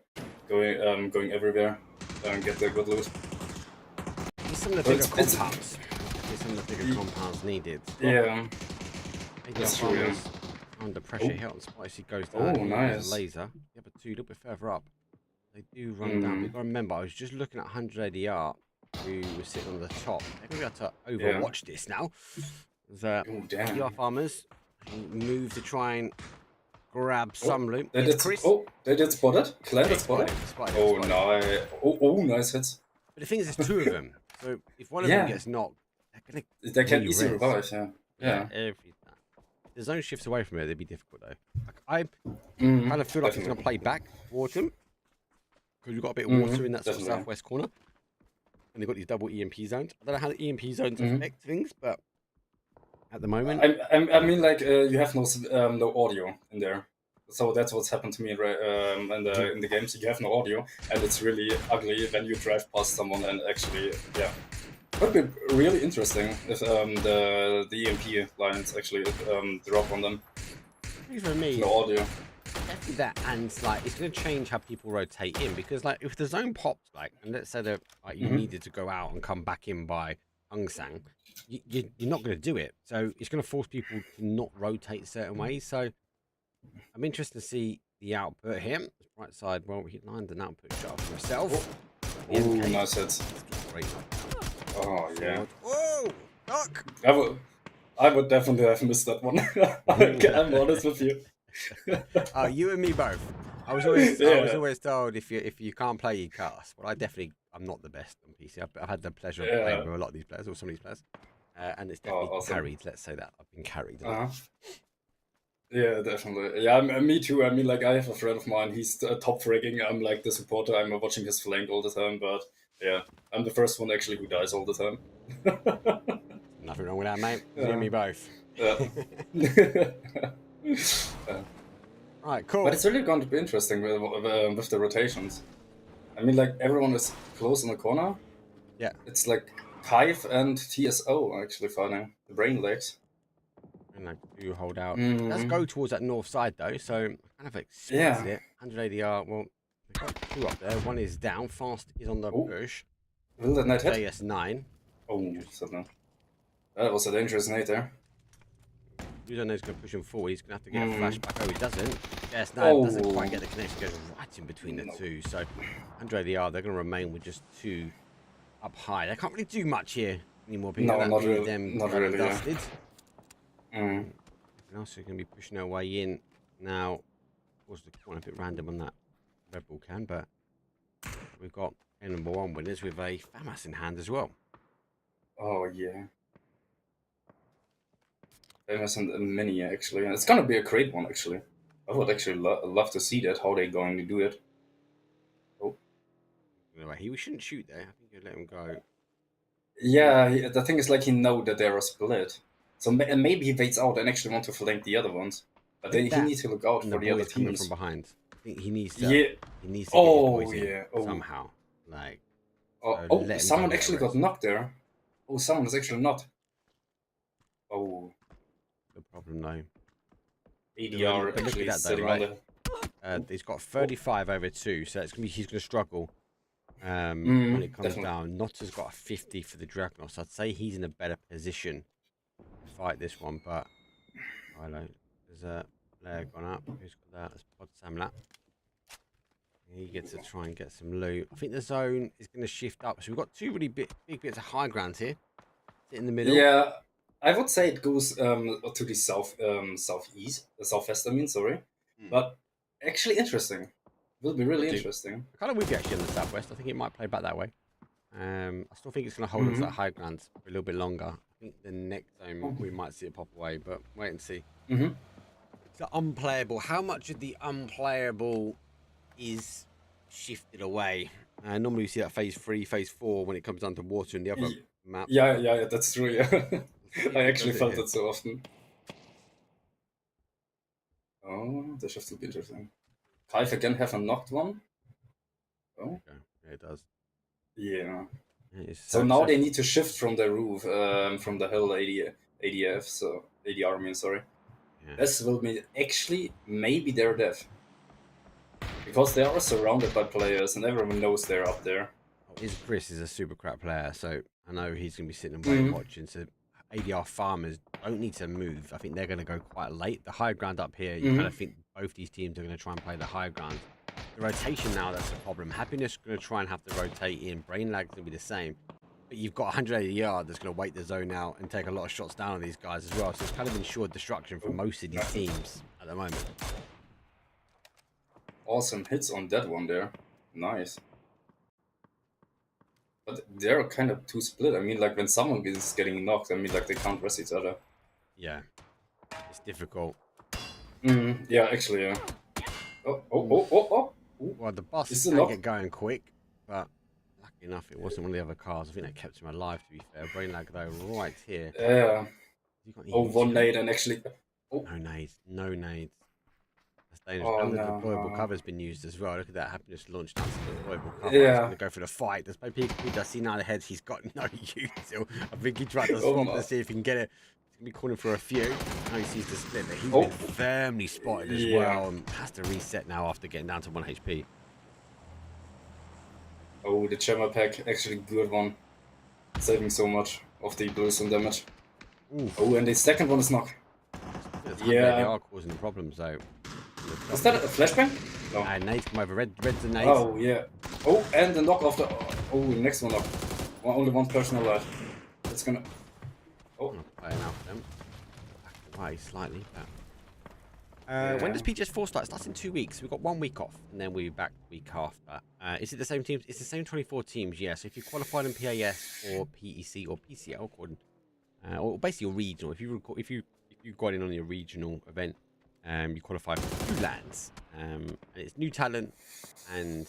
going everywhere and get the good loot. Some of the bigger compounds. Some of the bigger compounds needed. Yeah. That's true. Yeah. Under pressure, hit on Spicy goes down. Oh, nice. Laser. Yeah, but 2 a little bit further up. They do run down. But you got to remember, I was just looking at 100 ADR, who was sitting on the top. They're going to be able to overwatch this now. The ADR farmers move to try and grab some loot. They did spot it. Claire did spot it. Oh, nice. Oh, nice hits. But the thing is, there's 2 of them. So if one of them gets knocked, they can easily revive, yeah. Every time. If the zone shifts away from it, it'd be difficult though. Like, I kind of feel like it's going to play back towards them because we've got a bit of water in that sort of southwest corner, and they've got these double EMP zones. I don't know how the EMP zones affect things, but at the moment, I mean, like, you have no audio in there. So that's what's happened to me in the game. So you have no audio, and it's really ugly when you drive past someone and actually, would be really interesting if the EMP lines actually drop on them. For me, no audio. Definitely that, and like it's going to change how people rotate in because like if the zone popped, like, and let's say that like you needed to go out and come back in by Angsang, you're not going to do it. So it's going to force people to not rotate certain ways. So I'm interested to see the output here. Right side, well, he lined an output shot for himself. Oh, nice hit. Great. Oh, yeah. Whoa! Duck! I would definitely have missed that one. I'm honest with you. You and me both. I was always told if you can't play, you cast. Well, I'm not the best on PC. I've had the pleasure of playing with a lot of these players, or some of these players, and it's definitely carried. Let's say that I've been carried. Yeah, definitely. Yeah, me too. I mean, like, I have a friend of mine. He's top fragging. I'm like the supporter. I'm watching his flank all the time. But yeah, I'm the first one actually who dies all the time. Nothing wrong with that, mate. You and me both. Right, cool. But it's really going to be interesting with the rotations. I mean, like, everyone is close in the corner. Yeah. It's like Hive and TSO actually fighting the BrainLags. And like do hold out. Let's go towards that north side though, so kind of expected it. 100 ADR. Well, they've got two up there. One is down. Fast is on the push. Will that net hit? JS9. Oh, something. That was a dangerous nade there. Uzono's going to push him forward. He's going to have to get a flashback. Oh, he doesn't. JS9 doesn't quite get the connection. Goes right in between the two. So 100 ADR. They're going to remain with just two up high. They can't really do much here anymore. No, not really. Dusted. And also going to be pushing our way in now. Of course, the corner a bit random on that Red Bull can, but we've got a number one winners with a FAMAS in hand as well. Oh yeah, FAMAS and a mini actually. It's gonna be a great one actually. I would actually love to see that, how they're going to do it. Oh, anyway, he shouldn't shoot there. I think you let him go. Yeah, the thing is, like, he know that they're a split. So maybe he waits out and actually want to flank the other ones, but then he needs to look out for the other teams from behind. I think he needs to. Yeah. He needs to get his boys in somehow. Like. Someone actually got knocked there. Oh, someone is actually not. Oh. The problem though. ADR actually sitting on the. He's got 35 over 2, so it's he's gonna struggle. When it comes down, Nota's got a 50 for the Dragonos. So I'd say he's in a better position to fight this one, but I don't. There's a player gone up. Who's got that? That's Pod Samlat. He gets to try and get some loot. I think the zone is going to shift up. So we've got two really big bits of high ground here. Sit in the middle. Yeah, I would say it goes to the southwest. I mean, sorry, but actually interesting. Will be really interesting. I kind of would be actually in the southwest. I think it might play back that way. I still think it's going to hold on to that high ground for a little bit longer. I think the next zone we might see it pop away, but wait and see. So unplayable. How much of the unplayable is shifted away? Normally we see that phase 3, phase 4 when it comes down to water in the other map. Yeah, that's true. Yeah, I actually felt it so often. Oh, the shift will be interesting. Hive again have a knocked one. Oh, okay. Yeah, it does. Yeah. So now they need to shift from the roof, from the HOWL ADF, so ADR. I mean, sorry. Yeah. This will be actually maybe their death. Because they are surrounded by players and everyone knows they're up there. Chris is a super crap player, so I know he's going to be sitting away watching. So ADR farmers don't need to move. I think they're going to go quite late. The high ground up here, you kind of think both these teams are going to try and play the high ground. The rotation now, that's the problem. Happiness is going to try and have to rotate in. BrainLag is going to be the same. But you've got 180 yards that's going to wait the zone out and take a lot of shots down on these guys as well. So it's kind of ensured destruction for most of these teams at the moment. Awesome hits on that one there. Nice. But they're kind of too split. I mean, like, when someone is getting knocked, I mean, like, they can't rest each other. Yeah. It's difficult. Yeah, actually, yeah. Oh. Well, the boss can get going quick, but lucky enough, it wasn't one of the other cars. I think that kept him alive, to be fair. BrainLag, though, right here. Yeah. One nade and actually... No nades. That's dangerous. And the deployable cover's been used as well. Look at that. Happiness launched out to the deployable cover. Yeah. He's going to go for the fight. There's no people who does see now the heads. He's got no use. I think he tried to swap to see if he can get it. He's going to be calling for a few. Now he sees the split, but he's been firmly spotted as well. And has to reset now after getting down to 1 HP. Oh, the Chamber pack. Actually good one. Saving so much. of the blue zone damage. Ooh. Oh, and the second one is knock. They are causing the problems though. Is that a flashbang? No. Nades come over. Red's a nade. Oh, yeah. Oh, and the knock of the... Oh, next one knock. Only one person alive. It's gonna... Oh. Playing out for them. Back away slightly. When does PGS4 start? It starts in 2 weeks. We've got 1 week off, and then we'll be back the week after. Is it the same teams? It's the same 24 teams, yeah. So if you qualified in PAS or PEC or PCL, according, or basically your regional, if you got in on your regional event, you qualify for 2 lands, and it's new talent and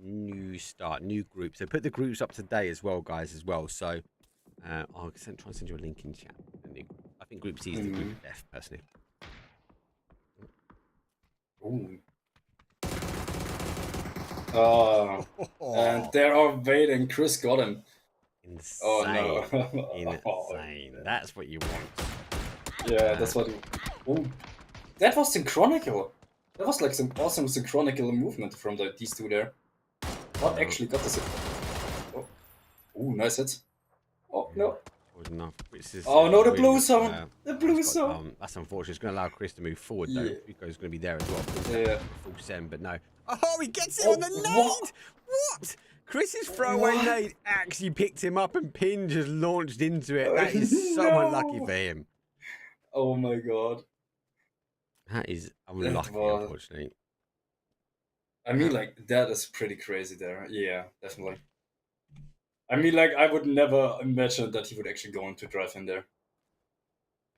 new start, new group. So put the groups up today as well, guys, as well. So I'll try and send you a link in chat. I think Group C is the group of death, personally. Ooh. Oh, and they're all waiting. Chris got him. Insane. Oh no. Insane. That's what you want. Yeah, that's what. Ooh. That was synchronical. That was like some awesome synchronical movement from these two there. What actually got this? Oh. Ooh, nice hit. Oh no. Enough. Oh no, the blue zone! The blue zone! That's unfortunate. It's going to allow Chris to move forward though. Rico's going to be there as well. Yeah. Full send, but no. Oh, he gets it on the nade! What? Chris's throwaway nade actually picked him up and Pin just launched into it. That is so unlucky for him. Oh my god. That is unlucky, unfortunately. I mean, like, that is pretty crazy there. Yeah, definitely. I mean, like, I would never imagine that he would actually go on to drive in there.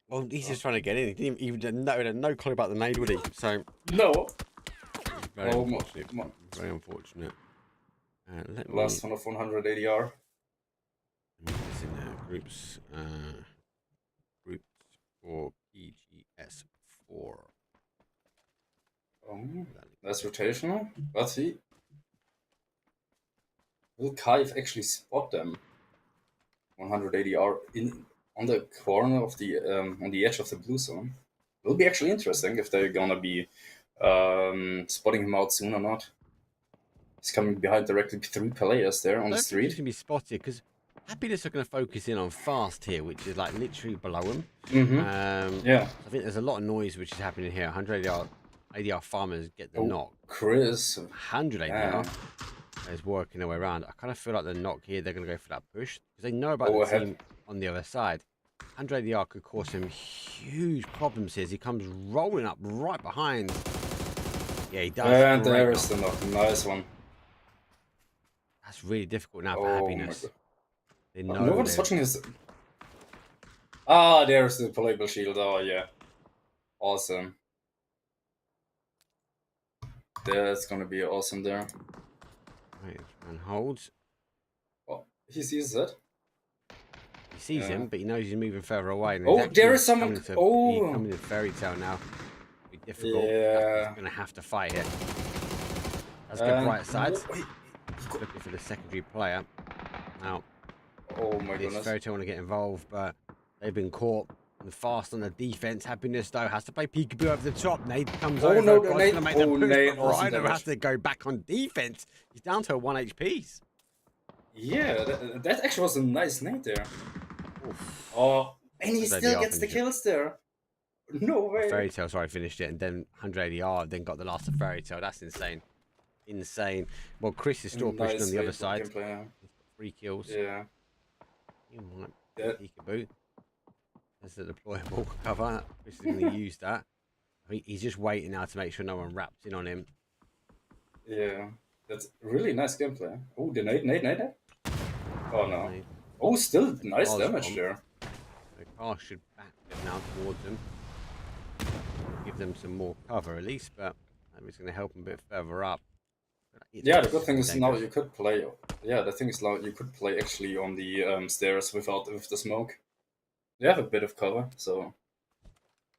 Well, he's just trying to get in. He didn't even no clue about the nade, would he? So no. Very unfortunate. Very unfortunate. Last one of 180R. It's in there. Groups for PGS4. Oh, that's rotational. But see. Will Kaiv actually spot them? 180R on the corner of the on the edge of the blue zone. Will be actually interesting if they're gonna be spotting him out soon or not. He's coming behind directly 3 players there on the street. He's gonna be spotted because Happiness are gonna focus in on fast here, which is like literally below him. Yeah. I think there's a lot of noise which is happening here. 100 ADR farmers get the knock. Chris. 100 ADR. Is working their way around. I kind of feel like the knock here, they're going to go for that push because they know about the team on the other side. 100 ADR could cause him huge problems here as he comes rolling up right behind. Yeah, he does. And there is the knock. Nice one. That's really difficult now for Happiness. They know no one's watching his... Ah, there's the playable shield. Oh, yeah. Awesome. That's going to be awesome there. Right, and holds. Oh, he sees that. He sees him, but he knows he's moving further away. And there is someone. He's coming to Fairy Tale now. It'll be difficult. Yeah. He's going to have to fight here. That's good bright side. Looking for the secondary player. Now, oh my goodness. Fairy Tale want to get involved, but they've been caught. And fast on the defense. Happiness though has to play peekaboo over the top. Nade comes over. No, God's gonna make the push, Nade but Ryder has to go back on defense. He's down to 1 HP. Yeah, that actually was a nice nade there. Oof. Oh, and he still gets the kills there. No way. Fairy Tale, sorry, finished it, and then 180 AR, then got the last of Fairy Tale. That's insane. Insane. Well, Chris is still pushing on the other side. 3 kills. Yeah. You might peekaboo. That's the deployable cover. Chris is going to use that. I think he's just waiting now to make sure no one wraps in on him. Yeah, that's really nice gameplay. Oh, the nade. Oh no. Oh, still nice damage there. The car should back them now towards them. Give them some more cover at least, but it's going to help them a bit further up. Yeah, the good thing is now you could play. Yeah, the thing is now you could play actually on the stairs with the smoke. They have a bit of cover, so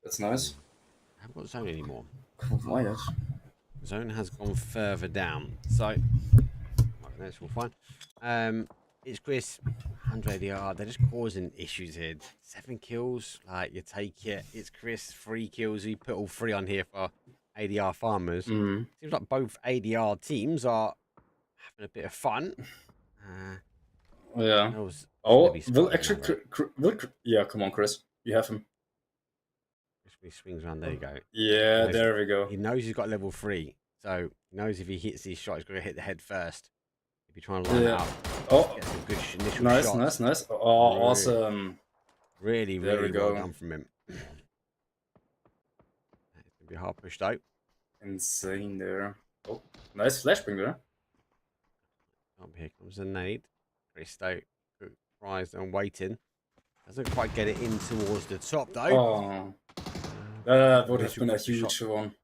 that's nice. I haven't got zone anymore. Why not? Zone has gone further down, so that's all fine. It's Chris, 100 ADR. They're just causing issues here. 7 kills, like you take it. It's Chris, 3 kills. He put all 3 on here for ADR farmers. Seems like both ADR teams are having a bit of fun. Yeah. Knows Oh, be will spotting actually, that, yeah, come on, Chris. You have him. he swings around. There you go. Yeah, He there we go. He knows he's got level 3, so he knows if he hits these shots, he's got to hit the head first. If you try and line it Yeah. up, Oh, get some good initial nice, shots. nice, nice. Oh, awesome. Really, There we really well go. done from him. It's gonna be a hard push though. Insane there. Oh, nice flashbang there. Here comes the nade. Christo surprised and waiting. Doesn't quite get it in towards the top though. Oh, that would have Initial been a push to huge shot. one.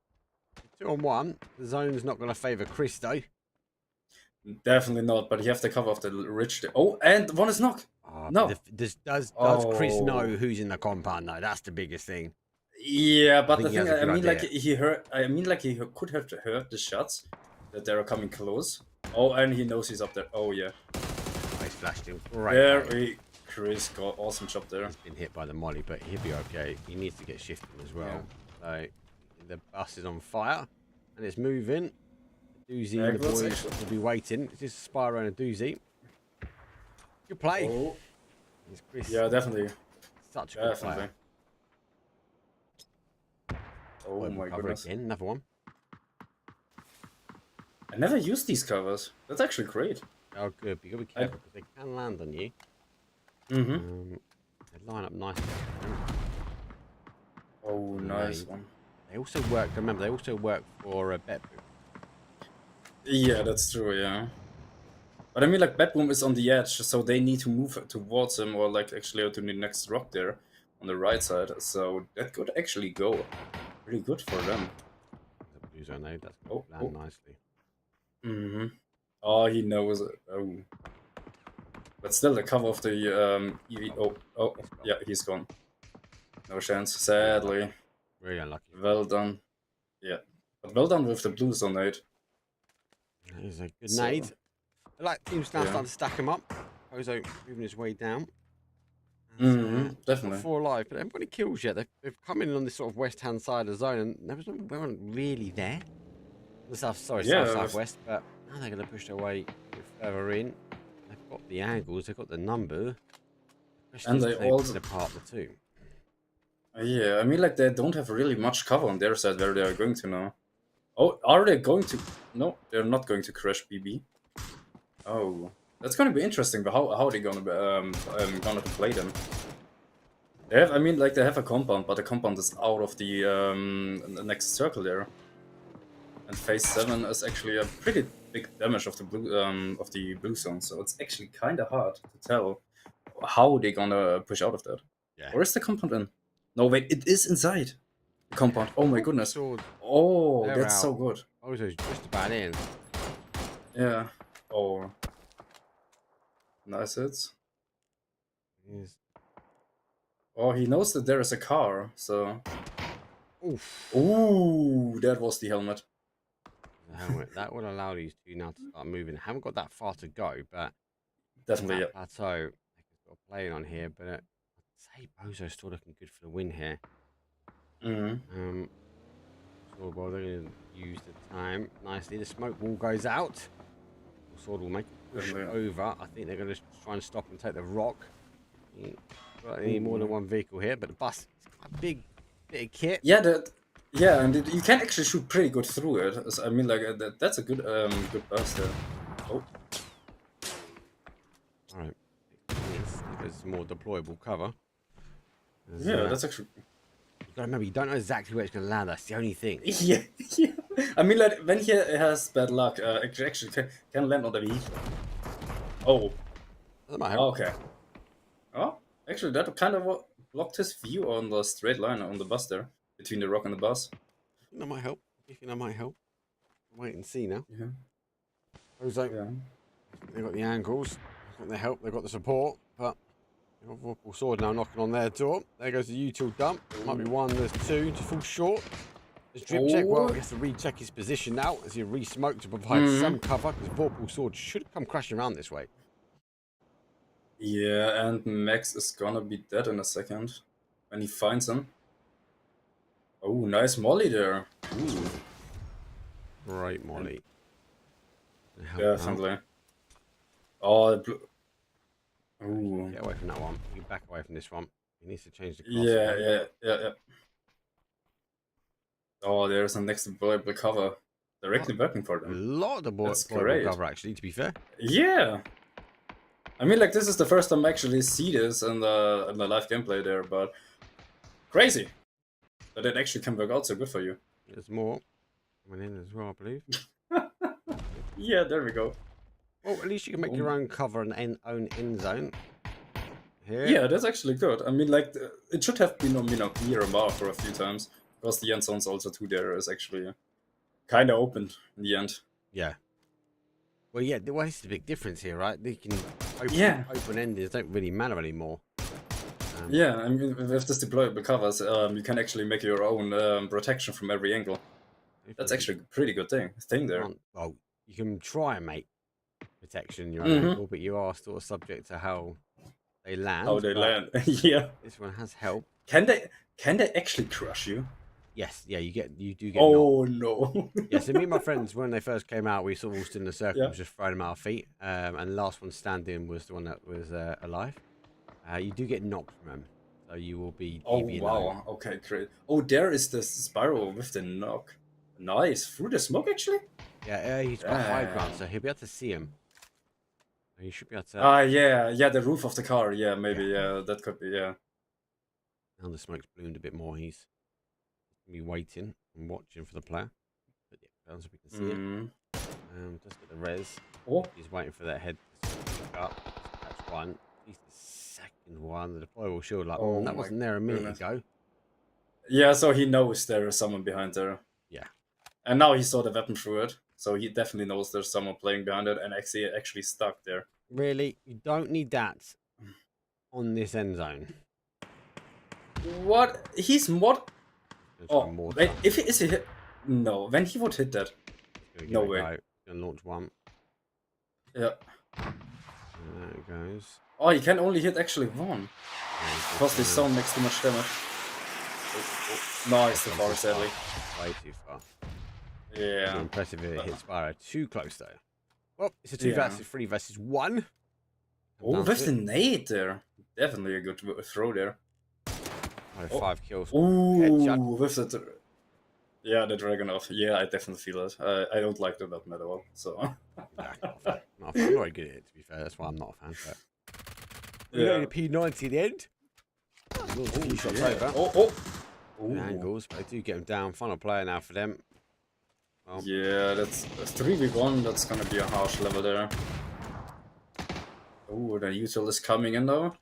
2-on-1. The zone's not going to favour Christo. Definitely not, but you have the cover of the ridge there. Oh, and one is knock. No. Does Chris know who's in the compound though? That's the biggest thing. Yeah, but the think he thing, has a I good mean, like idea. he heard. I mean, like he could have heard the shots that they are coming close. Oh, and he knows he's up there. Oh yeah. He's flashed him. Right. There, Chris got awesome job there. He's been hit by the molly, but he'll be okay. He needs to get shifting as well. So the bus is on fire and it's moving. Doozy and the boys will be waiting. It's just Spyro and a Doozy. Good play. Oh. Chris, Yeah, definitely. such a good player. Oh my goodness. Again, another one. I never used these covers. That's actually great. Oh, good. But you got to be careful because they can land on you. Mm-hmm. They line up nicely. Oh, nice one. They also work. Remember, they also work for BetBoom. Yeah, that's true. Yeah. But I mean, like, BetBoom is on the edge, so they need to move towards him, or like actually to the next rock there on the right side. So that could actually go really good for them. The blues are now. That's going to land nicely. Mm-hmm. Oh, he knows it. Oh. But still, the cover of the EV. Oh, yeah, he's gone. No chance, sadly. Really unlucky. Well done. Yeah, but well done with the blues on nade. That is a good nade. I like teams now starting to stack him up. Ozo moving his way down. Definitely. 4 alive, but they haven't got any kills yet. They've come in on this sort of west-hand side of the zone, and they weren't really there. The southwest, but now they're going to push their way a bit further in. They've got the angles, they've got the number. And they also apart the two. Yeah, I mean, like, they don't have really much cover on their side where they are going to now. Oh, are they going to? No, they're not going to crash BB. Oh, that's going to be interesting. But how are they going to play them? They have, I mean, like, they have a compound, but the compound is out of the next circle there. And phase 7 is actually a pretty big damage of the blue zone, so it's actually kind of hard to tell how they're gonna push out of that. Yeah. Where is the compound in? No, wait, it is inside the compound. Oh my goodness. Oh, They're that's out. so good. Ozo's just about in. Yeah. Oh. Nice hits. Yes. Oh, he knows that there is a car, so. Oof. Ooh, that was the helmet. The helmet. That will allow these two now to start moving. Haven't got that far to go, but Definitely, yeah. plateau. They can start playing on here, but I'd say Bozo's still looking good for the win here. Mm-hmm. So well, they're going to use the time nicely. The smoke wall goes out. Sword will make a push over. I think they're going to try and stop and take the rock. Got any more than one vehicle here, but the bus is quite a big bit of kit. Yeah, and you can actually shoot pretty good through it. I mean, like that's a good good bus there. Oh. All right. There's more deployable cover. That's actually. You gotta remember, you don't know exactly where it's gonna land. That's the only thing. Yeah. I mean, like when he has bad luck, actually can land on the vehicle. Oh. That might help. Okay. Oh, actually, that kind of blocked his view on the straight line on the bus there, between the rock and the bus. I think that might help. You think that might help? Wait and see now. Yeah. They've got the angles, they've got the help, they've got the support, but they've got Vorpal Sword now knocking on their door. There goes the util dump. Might be one, there's two to fall short. There's drip check. Well, he has to recheck his position now as he re-smoked to provide some cover because Vorpal Sword should have come crashing around this way. Yeah, and Max is gonna be dead in a second when he finds him. Oh, nice molly there. Ooh. Right, Molly. Definitely. Oh, Ooh. Get away from that one. You back away from this one. He needs to change the cross. Yeah. Oh, there's a next deployable cover directly working for A them. lot of the That's deployable great. cover, actually, to be fair. Yeah. I mean, like, this is the first time I actually see this in the live gameplay there, but crazy that it actually can work out so good for you. There's more coming in as well, I believe. Yeah, there we go. Well, at least you can make your own cover and own end zone. Here. Yeah, that's actually good. I mean, like, it should have been near a bar for a few times, because the end zones also too there is actually kind of open in the end. Yeah. Well, yeah, well, this is the big difference here, right? They can open endings don't really matter anymore. Yeah, I mean, with this deployable covers, you can actually make your own protection from every angle. That's actually a pretty good thing there. Well, you can try and make protection in your own angle, but you are sort of subject to how they land. How they land, yeah. This one has help. Can they actually crush you? Yes, yeah, you do get. Oh no! Yeah, so me and my friends, when they first came out, we sort of all stood in a circle, just throwing them at our feet, and the last one standing was the one that was alive. You do get knocked from them, so you will be. Oh wow! Okay, great. Oh, there is the spiral with the knock. Nice through the smoke actually. Yeah, he's got high ground, so he'll be able to see him. You should be able to. Yeah, the roof of the car. Yeah, maybe. Yeah, that could be. Yeah. Now the smoke's ballooned a bit more. He's gonna be waiting and watching for the player. But yeah, so we can see it. Just get the res. Oh. He's waiting for that head to pick up. That's one. He's the second one. The deployable shield, like, that wasn't there a minute ago. Yeah, so he knows there is someone behind there. Yeah. And now he saw the weapon through it, so he definitely knows there's someone playing behind it and actually stuck there. Really? You don't need that on this end zone. What? He's mod. Oh, wait, if he is he hit? No, when he would hit that. No way. Gonna launch one. Yeah. There it goes. Oh, he can only hit actually one. Because this zone makes too much damage. Nice, the far, sadly. Way too far. Yeah. Impressive if it hits Spyro. Too close, though. Well, it's a 2 versus 3 versus 1. Oh, with the nade there. Definitely a good throw there. 5 kills. Ooh, with the... Yeah, the Dragonov. Yeah, I definitely feel it. I don't like the weapon at all, so... Not a fan. I'm not very good at it, to be fair. That's why I'm not a fan. But... We're going to P90 at the end. Shots over. Angles, but I do get them down. Final player now for them. Well, yeah, that's 3v1. That's gonna be a harsh level there. Oh, the util is coming in though.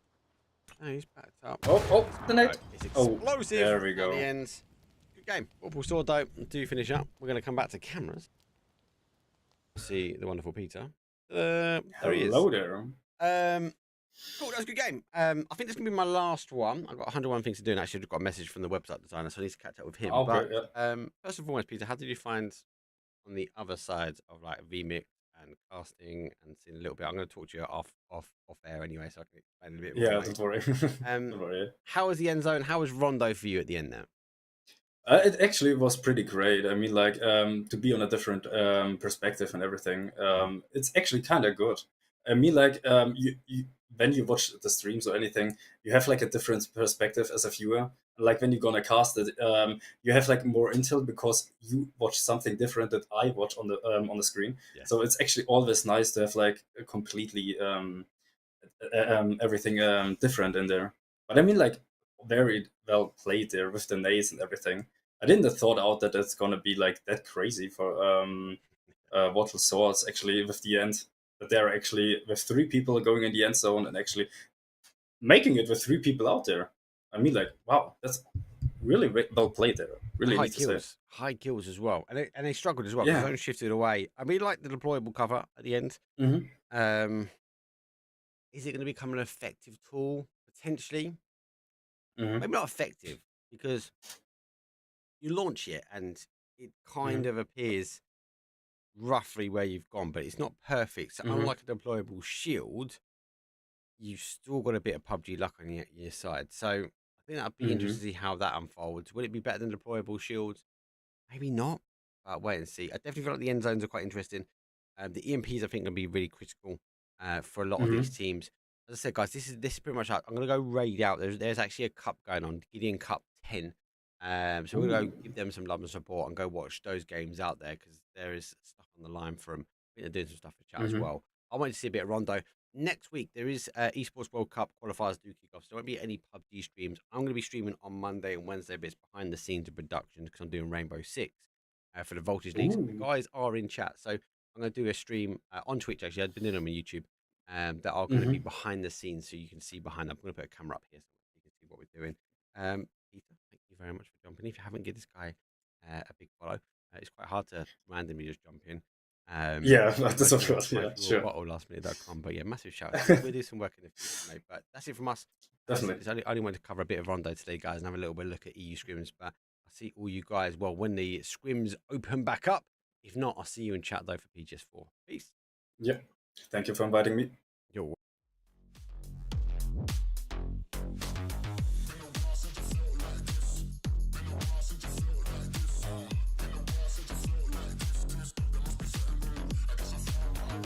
Oh, he's backed up. Oh, the net. It's explosive. There we go. At the end. Good game. Bumble Squad though. Do finish up. We're going to come back to cameras. See the wonderful Peter. There he is. Hello there. Cool, that was a good game. I think this is going to be my last one. I've got 101 things to do, and actually I've got a message from the website designer, so I need to catch up with him. Okay, but first and foremost, Peter, how did you find on the other side of like VMix and casting and seeing a little bit? I'm going to talk to you off air anyway, so I can explain a bit more. Yeah, don't worry. Don't worry. How was the end zone? How was Rondo for you at the end now? It actually was pretty great. I mean, like, to be on a different perspective and everything, it's actually kind of good. I mean, like, you when you watch the streams or anything, you have like a different perspective as a viewer. Like when you're gonna cast it, you have like more intel because you watch something different that I watch on the screen. Yeah. So it's actually always nice to have like a completely everything different in there. But I mean, like, very well played there with the nades and everything. I didn't have thought out that it's gonna be like that crazy for Wattle Swords actually with the end. That they're actually with 3 people going in the end zone and actually making it with 3 people out there. I mean, like, wow, that's really well played there. Really high kills as well, and they struggled as well. Yeah, zone shifted away. I mean, like the deployable cover at the end. Mm-hmm. Is it going to become an effective tool potentially? Mm-hmm. Maybe not effective because you launch it and it kind of appears roughly where you've gone, but it's not perfect. So unlike a deployable shield, you've still got a bit of PUBG luck on your side. So I think that'd be interesting to see how that unfolds. Would it be better than deployable shields? Maybe not. But wait and see. I definitely feel like the end zones are quite interesting. The EMPs I think are going to be really critical for a lot of these teams. as I said, guys, this is pretty much out. I'm gonna go raid out. There's actually a cup going on, Gideon Cup 10. So we're gonna go give them some love and support and go watch those games out there because there is stuff on the line for them. I think they're doing some stuff for chat as well. I want to see a bit of Rondo. Next week there is Esports World Cup qualifiers do kick off, so there won't be any PUBG streams. I'm going to be streaming on Monday and Wednesday, but it's behind the scenes of production because I'm doing Rainbow Six for the Voltage League. So the guys are in chat, so I'm going to do a stream on Twitch. Actually, I've been doing them on YouTube. That are going to be behind the scenes, so you can see behind. I'm going to put a camera up here so you can see what we're doing. Peter, thank you very much for jumping. If you haven't, give this guy a big follow. It's quite hard to randomly just jump in. Yeah, that's of course. Yeah, sure. Bottlelastminute.com. But yeah, massive shout out. We'll do some work in the future, mate. But that's it from us. Definitely. I only wanted to cover a bit of Rondo today, guys, and have a little bit of look at EU Scrims. But I'll see all you guys, well, when the Scrims open back up. If not, I'll see you in chat, though, for PGS4. Peace. Yeah. Thank you for inviting me.